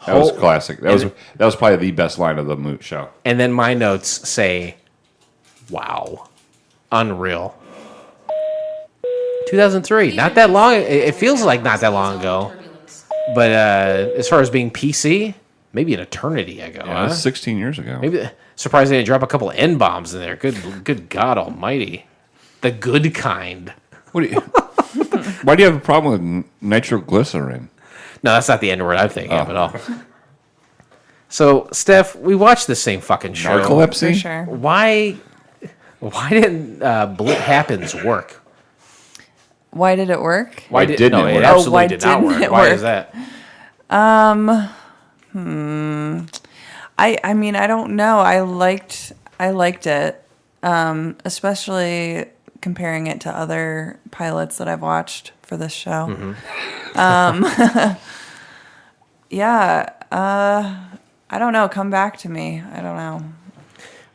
That was classic. That was probably the best line of the show. And then my notes say, "Wow, unreal." 2003, not that long. It feels like not that long ago. But as far as being PC, maybe an eternity ago. Yeah, that was 16 years ago. Maybe surprised they didn't drop a couple of N-bombs in there. Good God Almighty, the good kind. Why do you have a problem with nitroglycerin? No, that's not the N word I'm thinking of at all. So, Steph, we watched the same fucking show. Narcolepsy? For sure. Why didn't BLITT Happens work? Why did it work? Why didn't it work? It absolutely why did not didn't work. it Why work? is that? I mean, I don't know. I liked it, especially comparing it to other pilots that I've watched for this show. Yeah, I don't know. Come back to me. I don't know.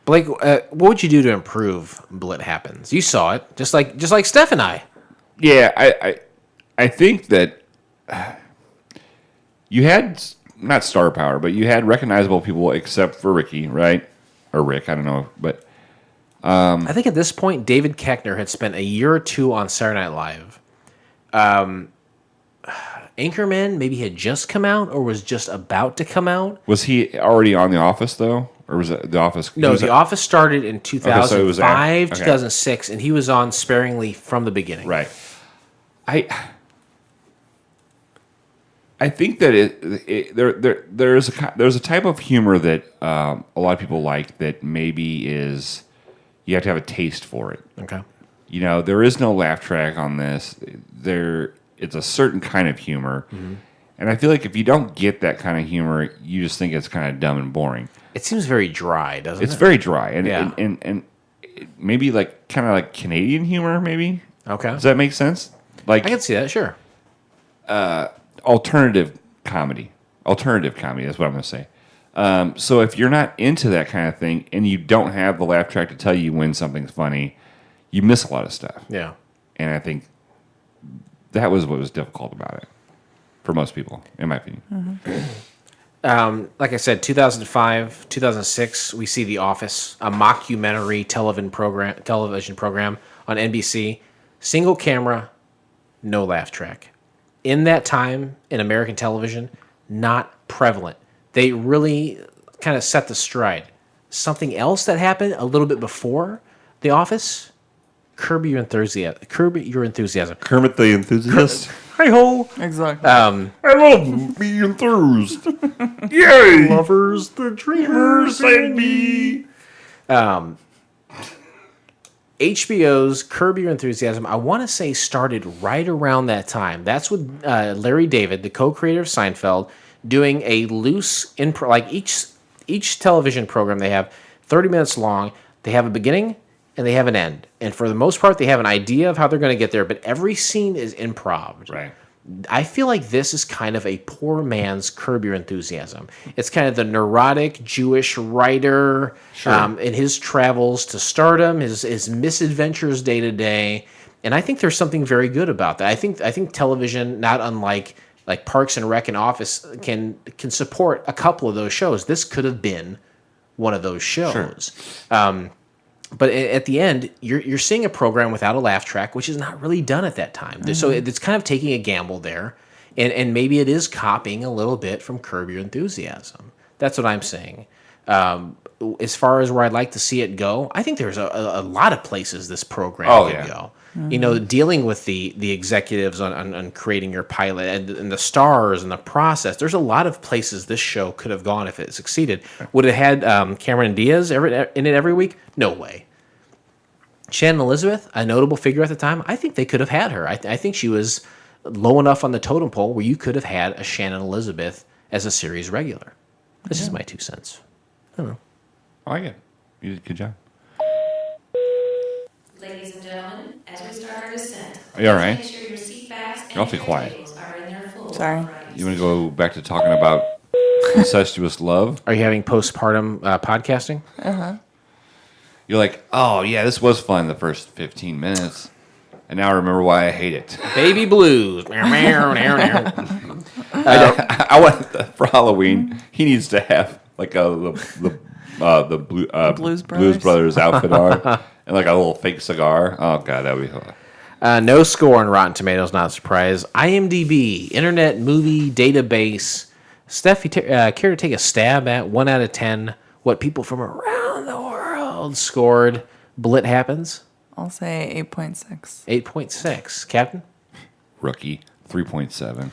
Blake, what would you do to improve BLITT Happens? You saw it, just like Steph and I. Yeah, I think that you had not star power, but you had recognizable people except for Ricky, right? Or Rick, I don't know, but I think at this point, David Koechner had spent a year or two on Saturday Night Live. Anchorman maybe had just come out or was just about to come out. Was he already on The Office though, or was it The Office? No, The Office started in 2005, okay. 2006, and he was on sparingly from the beginning. Right. I think that there's a type of humor that a lot of people like that maybe is you have to have a taste for it. Okay. You know, there is no laugh track on this. It's a certain kind of humor. Mm-hmm. And I feel like if you don't get that kind of humor, you just think it's kind of dumb and boring. It seems very dry, doesn't it? It's very dry. And, Yeah. and maybe like kind of like Canadian humor, maybe. Okay. Does that make sense? Like I can see that, sure. alternative comedy. Alternative comedy, that's what I'm going to say. So if you're not into that kind of thing and you don't have the laugh track to tell you when something's funny, you miss a lot of stuff. Yeah. And I think that was what was difficult about it for most people, in my opinion. Like I said, 2005, 2006, we see The Office, a mockumentary television program on NBC. Single camera, no laugh track. in that time in American television, not prevalent. They really kind of set the stride. Something else that happened a little bit before The Office, Curb Your Enthusiasm. Kermit the Enthusiast. Hi ho. Exactly. I love being enthused. Yay! Lovers, the dreamers, and me. HBO's Curb Your Enthusiasm, I want to say, started right around that time. That's with Larry David, the co-creator of Seinfeld, doing a loose, like each television program they have, 30 minutes long. They have a beginning and they have an end. And for the most part, they have an idea of how they're going to get there, but every scene is improv. Right. I feel like this is kind of a poor man's Curb Your Enthusiasm. It's kind of the neurotic Jewish writer in his travels to stardom, his misadventures day to day, and I think there's something very good about that. I think television, not unlike like Parks and Rec and Office, can support a couple of those shows. This could have been one of those shows. Sure. But at the end, you're seeing a program without a laugh track, which is not really done at that time. Mm-hmm. So it's kind of taking a gamble there, and maybe it is copying a little bit from Curb Your Enthusiasm. That's what I'm saying. As far as where I'd like to see it go, I think there's a lot of places this program could go. Mm-hmm. You know, dealing with the executives on creating your pilot and the stars and the process. There's a lot of places this show could have gone if it succeeded. Would it have had Cameron Diaz in it every week? No way. Shannon Elizabeth, a notable figure at the time, I think they could have had her. I think she was low enough on the totem pole where you could have had a Shannon Elizabeth as a series regular. This is my 2 cents. I don't know. I like it. You did a good job. Ladies and gentlemen, as we start our descent, are you all right? make sure your seat backs and You're awfully quiet. tables are in their full Sorry. You want to go back to talking about incestuous love? Are you having postpartum podcasting? Uh-huh. You're like, oh, yeah, this was fun the first 15 minutes. And now I remember why I hate it. Baby blues. I want for Halloween, he needs to have like the Blues Brothers outfit on and like a little fake cigar. Oh, God, that would be no score on Rotten Tomatoes, not a surprise. IMDb, Internet Movie Database. Steph, you care to take a stab at 1 out of 10 what people from around the world scored BLITT Happens? I'll say 8.6. 8.6. Captain? Rookie, 3.7.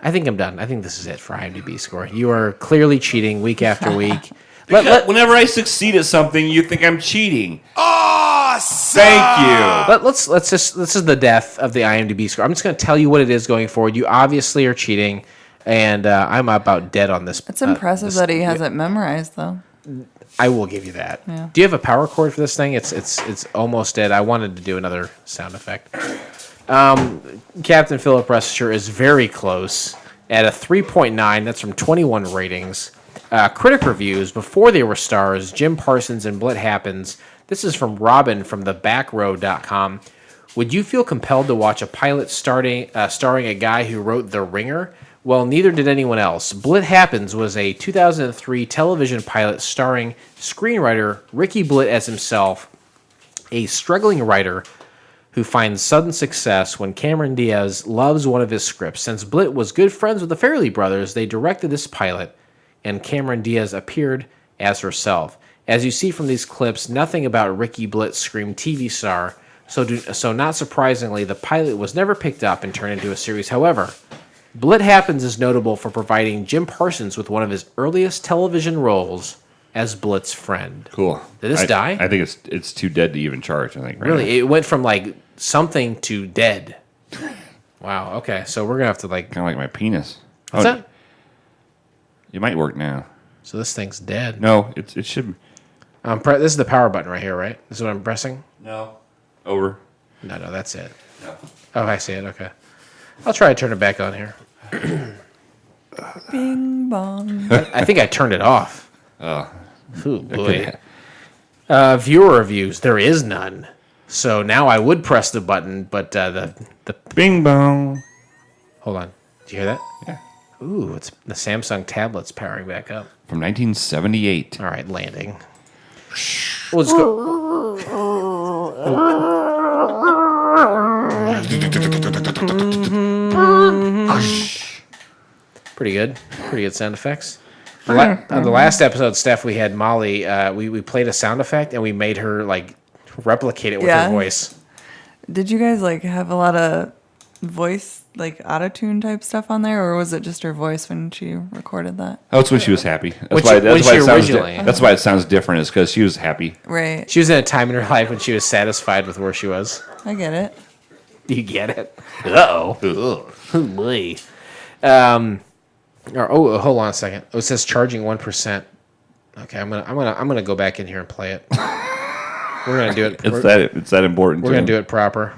I think I'm done. I think this is it for IMDb score. You are clearly cheating week after week. Whenever I succeed at something, you think I'm cheating. Awesome! Thank you. Let's just, this is the death of the IMDb score. I'm just going to tell you what it is going forward. You obviously are cheating, and I'm about dead on this. It's impressive that he has it memorized, though. I will give you that. Yeah. Do you have a power cord for this thing? It's almost dead. I wanted to do another sound effect. Captain Philip Rescher is very close at a 3.9. That's from 21 ratings. Critic reviews before they were stars. Jim Parsons and BLITT Happens. This is from Robin from thebackrow.com. Would you feel compelled to watch a pilot starring a guy who wrote The Ringer? Well, neither did anyone else. BLITT Happens was a 2003 television pilot starring screenwriter Ricky Blitt as himself, a struggling writer who finds sudden success when Cameron Diaz loves one of his scripts. Since Blitt was good friends with the Farrelly brothers, they directed this pilot, and Cameron Diaz appeared as herself. As you see from these clips, nothing about Ricky Blitt screamed TV star, so not surprisingly, the pilot was never picked up and turned into a series. However, BLITT Happens is notable for providing Jim Parsons with one of his earliest television roles as Blitt's friend. Cool. Did this die? I think it's too dead to even charge. I think. Right Really, now. it went from like something to dead. Wow. Okay, so we're gonna have to like kind of like my penis. What's that? It might work now. So this thing's dead. No, it should. This is the power button right here, right? This is what I'm pressing. No. Over. No, that's it. No. Oh, I see it. Okay. I'll try to turn it back on here. Bing bong. I think I turned it off. Oh. Ooh, boy. Viewer reviews. There is none. So now I would press the button, but the bing bong. Hold on. Did you hear that? Yeah. Ooh, it's the Samsung tablet's powering back up. From 1978. All right, landing. We'll just go. Pretty good. Pretty good sound effects. On the last episode, Steph, we had Molly. We played a sound effect and we made her like replicate it with her voice. Did you guys like have a lot of voice like auto-tune type stuff on there, or was it just her voice when she recorded that? Oh, it's when she was happy. That's why it sounds different. Is because she was happy. Right. She was in a time in her life when she was satisfied with where she was. I get it. You get it? Uh-oh. Oh boy. Hold on a second. Oh, it says charging 1%. Okay, I'm gonna go back in here and play it. We're gonna do it. It's that important. We're gonna do it proper.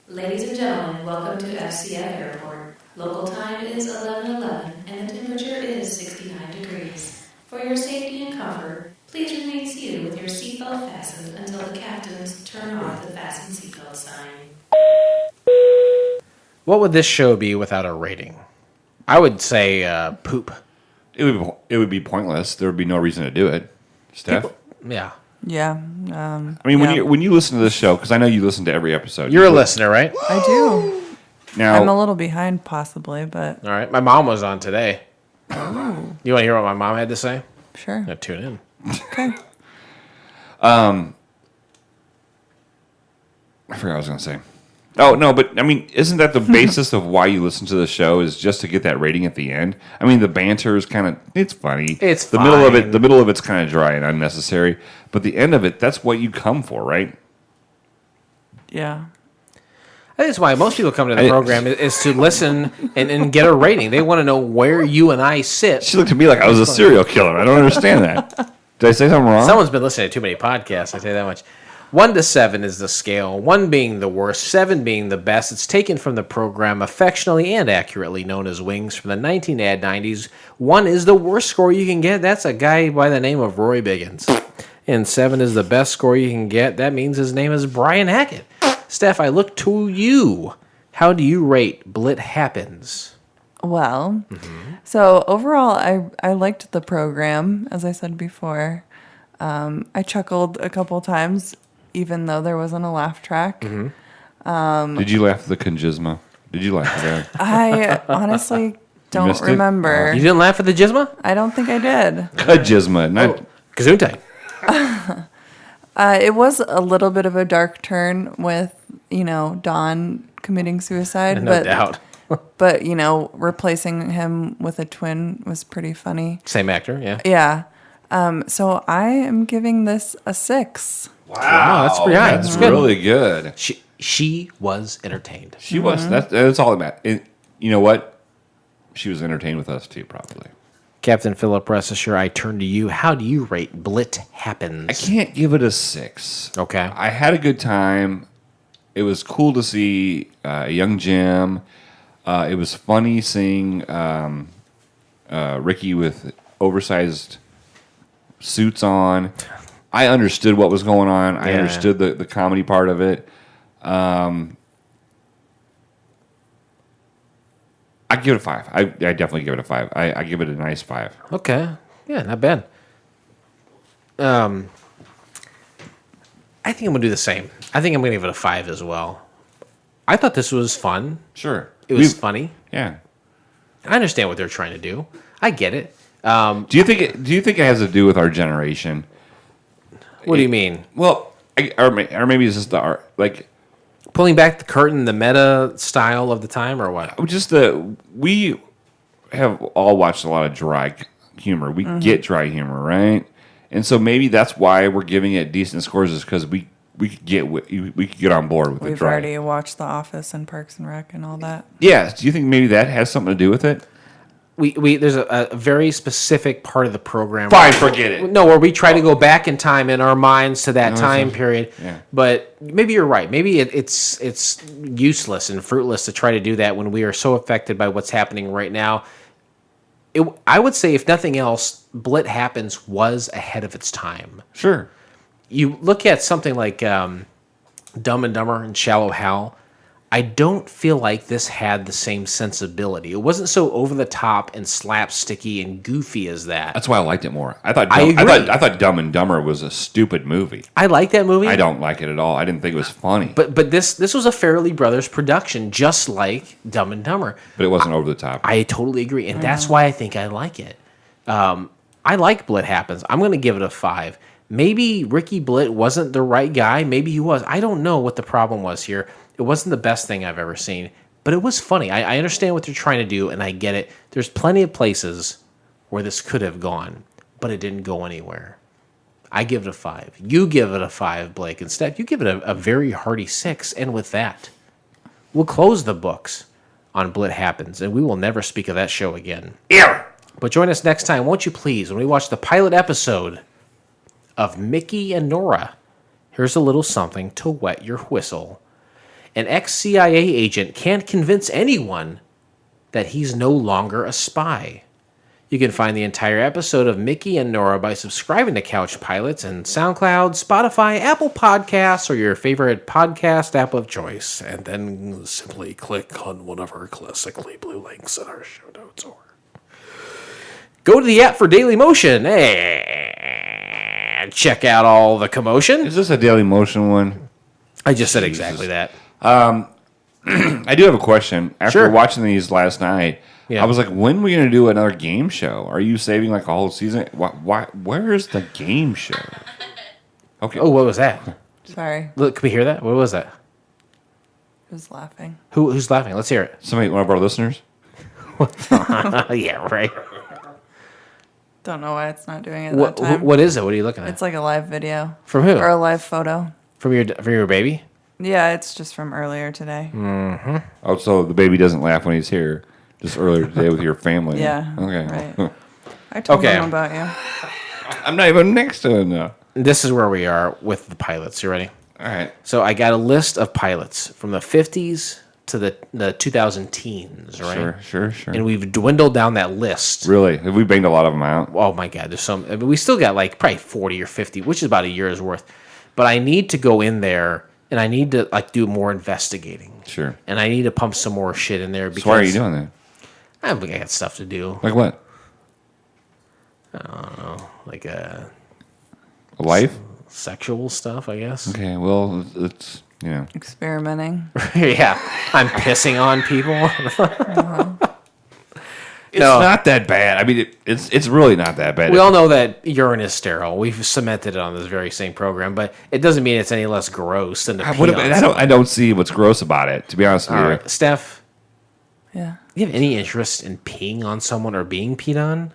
Ladies and gentlemen, welcome to FCF Airport. Local time is 11:11 and the temperature is 69 degrees. For your safety and comfort, please remain seated with your seatbelt fastened until the captains turn off the fasten seatbelt sign. What would this show be without a rating? I would say poop. It would be pointless. There would be no reason to do it. Steph? Yeah. Yeah. I mean, when you listen to this show, because I know you listen to every episode. You're a listener, right? I do. Now, I'm a little behind, possibly, but all right. My mom was on today. Oh. You want to hear what my mom had to say? Sure. Now tune in. Okay. I forgot what I was going to say. Oh, no, but, I mean, isn't that the basis of why you listen to the show is just to get that rating at the end? I mean, the banter is kind of, it's funny. It's the fine. The middle of it's kind of dry and unnecessary. But the end of it, that's what you come for, right? Yeah. I think that's why most people come to the program is to listen and get a rating. They want to know where you and I sit. She looked at me like I was a serial killer. I don't understand that. Did I say something wrong? Someone's been listening to too many podcasts, I tell you that much. 1 to 7 is the scale, 1 being the worst, 7 being the best. It's taken from the program affectionately and accurately known as Wings from the 1990s. 1 is the worst score you can get. That's a guy by the name of Roy Biggins. And 7 is the best score you can get. That means his name is Brian Hackett. Steph, I look to you. How do you rate BLITT Happens? Well, so overall, I liked the program, as I said before. I chuckled a couple times, even though there wasn't a laugh track. Did you laugh at the congisma? Did you laugh at that? I honestly don't remember. You didn't laugh at the gizma? I don't think I did. Congisma, not Gesundheit. It was a little bit of a dark turn with, Don committing suicide. No doubt. But, replacing him with a twin was pretty funny. Same actor, yeah. Yeah. So I am giving this a 6. Wow, that's pretty high. That's really good. She was entertained. She was. That's all that matters. You know what? She was entertained with us too, probably. Captain Philip, rest assured, I turn to you. How do you rate BLITT Happens? I can't give it a 6. Okay. I had a good time. It was cool to see young Jim. It was funny seeing Ricky with oversized suits on. I understood what was going on. I understood the comedy part of it. I give it a 5. I definitely give it a 5. I give it a nice 5. Okay. Yeah, not bad. I think I'm going to do the same. I think I'm going to give it a 5 as well. I thought this was fun. Sure. It was funny. Yeah. I understand what they're trying to do. I get it. Do you think it has to do with our generation? What do you mean? Well, or maybe it's just the art, like pulling back the curtain, the meta style of the time, or what? Just we have all watched a lot of dry humor. We get dry humor, right? And so maybe that's why we're giving it decent scores, is because we could get on board with it. We've already watched The Office and Parks and Rec and all that. Yeah. Do you think maybe that has something to do with it? There's a very specific part of the program. Fine, forget it. No, where we try to go back in time in our minds to that time period. Yeah. But maybe you're right. Maybe it's useless and fruitless to try to do that when we are so affected by what's happening right now. I would say, if nothing else, BLITT Happens was ahead of its time. Sure. You look at something like Dumb and Dumber and Shallow Hal. I don't feel like this had the same sensibility. It wasn't so over the top and slapsticky and goofy as that. That's why I liked it more. I thought Dumb and Dumber was a stupid movie. I like that movie. I don't like it at all. I didn't think it was funny. But this was a Farrelly Brothers production, just like Dumb and Dumber. But it wasn't over the top. I totally agree, and that's why I think I like it. I like BLITT Happens. I'm going to give it a 5. Maybe Ricky Blitt wasn't the right guy. Maybe he was. I don't know what the problem was here. It wasn't the best thing I've ever seen, but it was funny. I understand what they're trying to do, and I get it. There's plenty of places where this could have gone, but it didn't go anywhere. I give it a 5. You give it a 5, Blake. And Steph, you give it a very hearty 6. And with that, we'll close the books on BLITT Happens, and we will never speak of that show again. Yeah. But join us next time, won't you please, when we watch the pilot episode of Mickey and Nora. Here's a little something to wet your whistle. An ex-CIA agent can't convince anyone that he's no longer a spy. You can find the entire episode of Mickey and Nora by subscribing to Couch Pilots and SoundCloud, Spotify, Apple Podcasts, or your favorite podcast app of choice. And then simply click on one of our classically blue links in our show notes. Or go to the app for Daily Motion and check out all the commotion. Is this a Daily Motion one? I just said exactly that. I do have a question. After watching these last night, I was like, when are we going to do another game show? Are you saving like a whole season? Where's the game show? Okay. Oh, what was that? Sorry. Look, can we hear that? What was that? Who's laughing? Who's laughing? Let's hear it. Somebody, one of our listeners? Yeah, right. Don't know why it's not doing it that time. What is it? What are you looking at? It's like a live video. From who? Or a live photo. From your baby? Yeah, it's just from earlier today. Mm-hmm. Oh, so the baby doesn't laugh when he's here. Just earlier today with your family. Yeah. Okay. Right. I told him about you. I'm not even next to him now. This is where we are with the pilots. You ready? All right. So I got a list of pilots from the 50s to the 2000 teens, right? Sure. And we've dwindled down that list. Really? Have we banged a lot of them out? Oh my God, there's some. I mean, we still got like probably 40 or 50, which is about a year's worth. But I need to go in there and I need to like do more investigating. Sure. And I need to pump some more shit in there because. So why are you doing that? I got stuff to do. Like what? I don't know, like a life, sexual stuff, I guess. Okay, well, it's experimenting. Yeah, I'm pissing on people. It's not that bad. I mean, it's really not that bad. We all know that urine is sterile. We've cemented it on this very same program, but it doesn't mean it's any less gross than the pee on I don't see what's gross about it, to be honest with you. Right. Steph, yeah. Do you have any interest in peeing on someone or being peed on?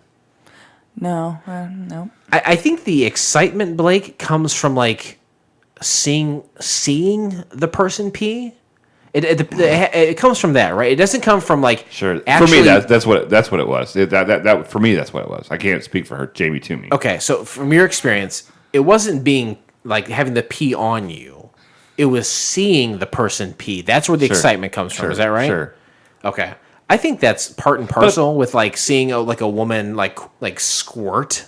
No, no. I think the excitement, Blake, comes from like seeing the person pee. It comes from that, right? It doesn't come from like Actually, for me, that's what it was. That for me, that's what it was. I can't speak for her, Jamie, to me. Okay, so from your experience, it wasn't being like having the pee on you. It was seeing the person pee. That's where the excitement comes from. Is that right? Sure. Okay. I think that's part and parcel with like seeing a woman like squirt,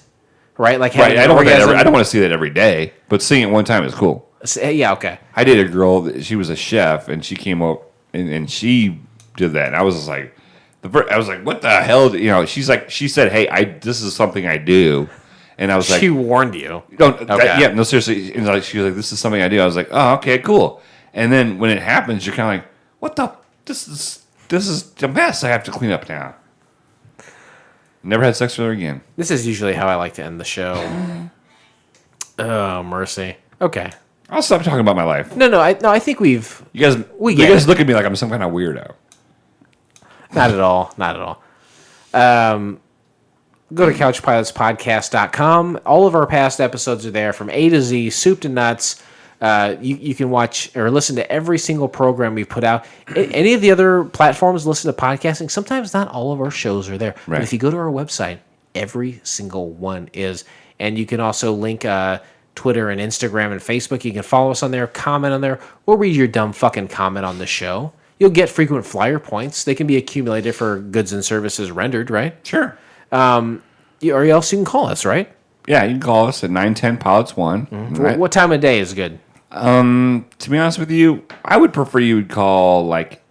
right? Like having I don't want to see that every day, but seeing it one time is cool. Yeah, okay. I dated a girl. She was a chef, and she came up and she did that, and I was just like, what the hell? You know, she said, hey, this is something I do, and I was like, she warned you. No, seriously. And like, she was like, this is something I do. I was like, oh, okay, cool. And then when it happens, you're kind of like, what the? This is a mess. I have to clean up now. Never had sex with her again. This is usually how I like to end the show. Oh, mercy. Okay. I'll stop talking about my life. No. I think you guys look at me like I'm some kind of weirdo. Not at all. Go to couchpilotspodcast.com. All of our past episodes are there from A to Z, soup to nuts. You can watch or listen to every single program we put out. Any of the other platforms listen to podcasting. Sometimes not all of our shows are there. Right. But if you go to our website, every single one is. And you can also link Twitter and Instagram and Facebook. You can follow us on there, comment on there, or read your dumb fucking comment on the show. You'll get frequent flyer points. They can be accumulated for goods and services rendered, right? Sure. Or else you can call us, right? Yeah, you can call us at 910-PILOTS-1. Mm-hmm. Right. What time of day is good? To be honest with you, I would prefer you would call like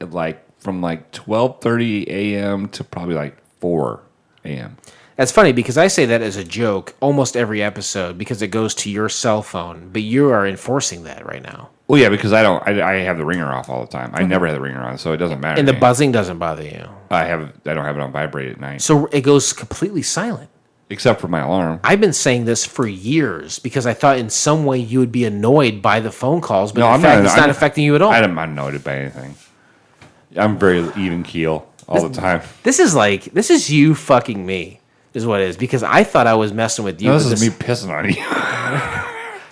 from like 12:30 a.m. to probably like 4 a.m. That's funny because I say that as a joke almost every episode because it goes to your cell phone, but you are enforcing that right now. Well, yeah, because I have the ringer off all the time. I never have the ringer on, so it doesn't matter. And to the me. buzzing doesn't bother you. I don't have it on vibrate at night. So it goes completely silent. Except for my alarm. I've been saying this for years because I thought in some way you would be annoyed by the phone calls, but in fact it's not affecting you at all. I'm not annoyed by anything. I'm very even keel all the time. This is you fucking me, is what it is, because I thought I was messing with you. No, this is me pissing on you.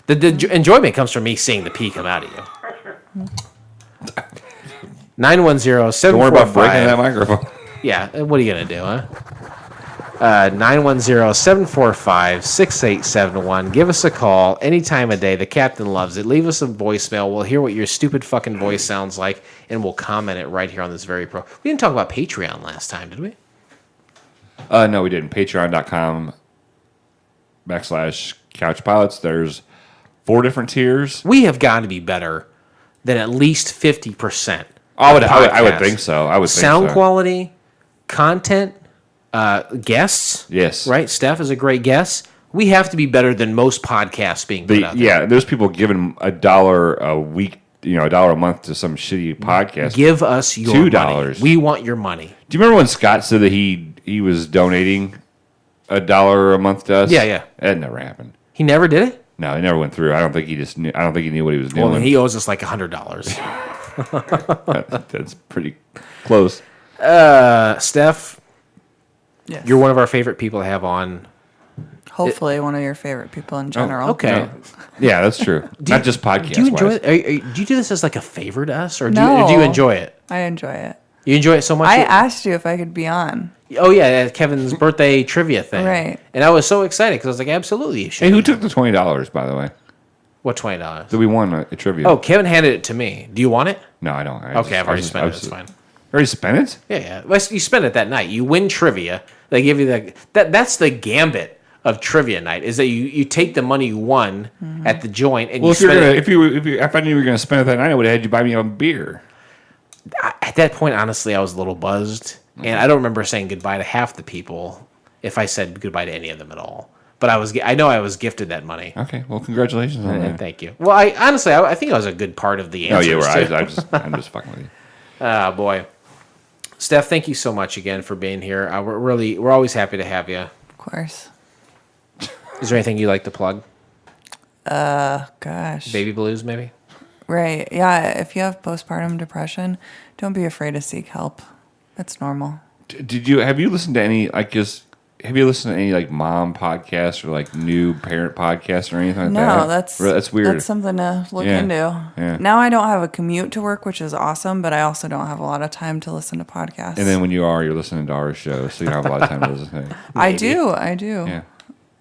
The enjoyment comes from me seeing the pee come out of you. 910-745. Don't worry about breaking that microphone. Yeah, what are you going to do, huh? 910-745-6871. Give us a call any time of day. The captain loves it. Leave us a voicemail. We'll hear what your stupid fucking voice sounds like, and we'll comment it right here on this very pro. We didn't talk about Patreon last time, did we? No, we didn't. Patreon.com/CouchPilots. There's 4 different tiers. We have got to be better than at least 50%. I would think so. I would think sound so. quality, content, guests. Yes. Right? Steph is a great guest. We have to be better than most podcasts being put out there. Yeah, there's people giving $1 a week, $1 a month to some shitty podcast. Give us your $2. money. We want your money. Do you remember when Scott said that he was donating $1 a month to us? Yeah. That never happened. He never did it? No, it never went through. I don't think he knew what he was doing. Well, then he owes us like $100. That's pretty close. Steph, Yes. you're one of our favorite people to have on. Hopefully, one of your favorite people in general. Okay. No. Yeah, that's true. Not just podcast. Do you enjoy it? Do you do this as like a favor to us, or do No. you enjoy it? I enjoy it. You enjoy it so much? I asked you if I could be on. Oh, yeah, Kevin's birthday trivia thing. Right. And I was so excited because I was like, absolutely, you should. Hey, who took the $20, by the way? What, $20? That we won a trivia. Oh, Kevin handed it to me. Do you want it? No, I don't. I've already spent it. It's fine. Already spent it? Yeah. Well, you spend it that night. You win trivia. They give you that's the gambit of trivia night, is that you take the money you won at the joint and you spend it. If I knew you were going to spend it that night, I would have had you buy me a beer. At that point, honestly, I was a little buzzed, and I don't remember saying goodbye to half the people if I said goodbye to any of them at all. But I know I was gifted that money. Okay, well, congratulations on that. Thank you. Well, I honestly think I was a good part of the answers. Oh, you were. Too. I'm just fucking with you. Oh, boy. Steph, thank you so much again for being here. We're always happy to have you. Of course. Is there anything you'd like to plug? Gosh. Baby blues, maybe? Right. Yeah. If you have postpartum depression, don't be afraid to seek help. It's normal. Have you listened to any like mom podcasts or like new parent podcasts or anything like that? No, that's weird. That's something to look into. Yeah. Now I don't have a commute to work, which is awesome, but I also don't have a lot of time to listen to podcasts. And then when you're listening to our show, so you don't have a lot of time to listen to it. I do. Yeah.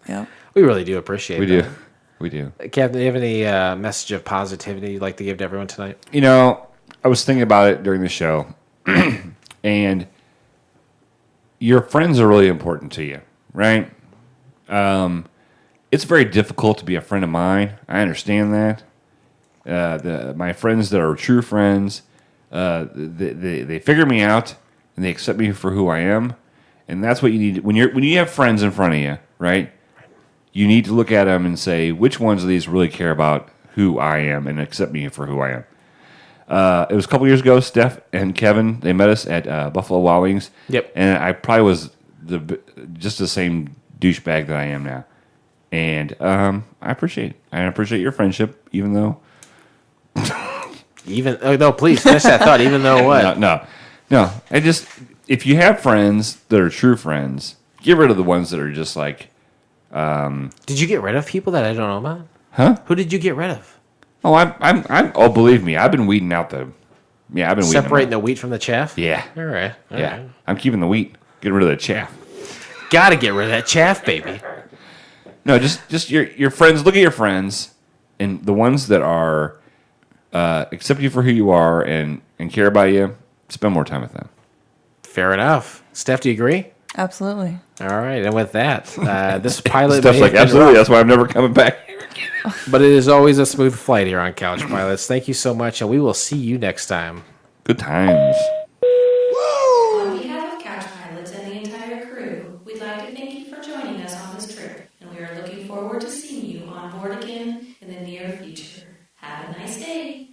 Yep. We really do appreciate it. We do. Captain, do you have any message of positivity you'd like to give to everyone tonight? I was thinking about it during the show, and your friends are really important to you, right? It's very difficult to be a friend of mine. I understand that. My friends that are true friends, they figure me out and they accept me for who I am, and that's what you need when you have friends in front of you, right? You need to look at them and say, which ones of these really care about who I am and accept me for who I am. It was a couple years ago, Steph and Kevin, they met us at Buffalo Wild Wings. Yep. And I probably was just the same douchebag that I am now. And I appreciate it. I appreciate your friendship, even though... no, please, finish that thought, even though what? No. If you have friends that are true friends, get rid of the ones that are just like... Did you get rid of people that I don't know about? Huh? Who did you get rid of? Oh, believe me, I've been weeding out I've been separating the wheat from the chaff? Yeah. All right. I'm keeping the wheat. Getting rid of the chaff. Gotta get rid of that chaff, baby. No, just your friends. Look at your friends, and the ones that are accept you for who you are and care about you. Spend more time with them. Fair enough. Steph, do you agree? Absolutely. All right, and with that, this pilot. Steph's like, absolutely. That's why I'm never coming back here again. But it is always a smooth flight here on Couch Pilots. Thank you so much, and we will see you next time. Good times. On behalf of Couch Pilots and the entire crew, we'd like to thank you for joining us on this trip, and we are looking forward to seeing you on board again in the near future. Have a nice day.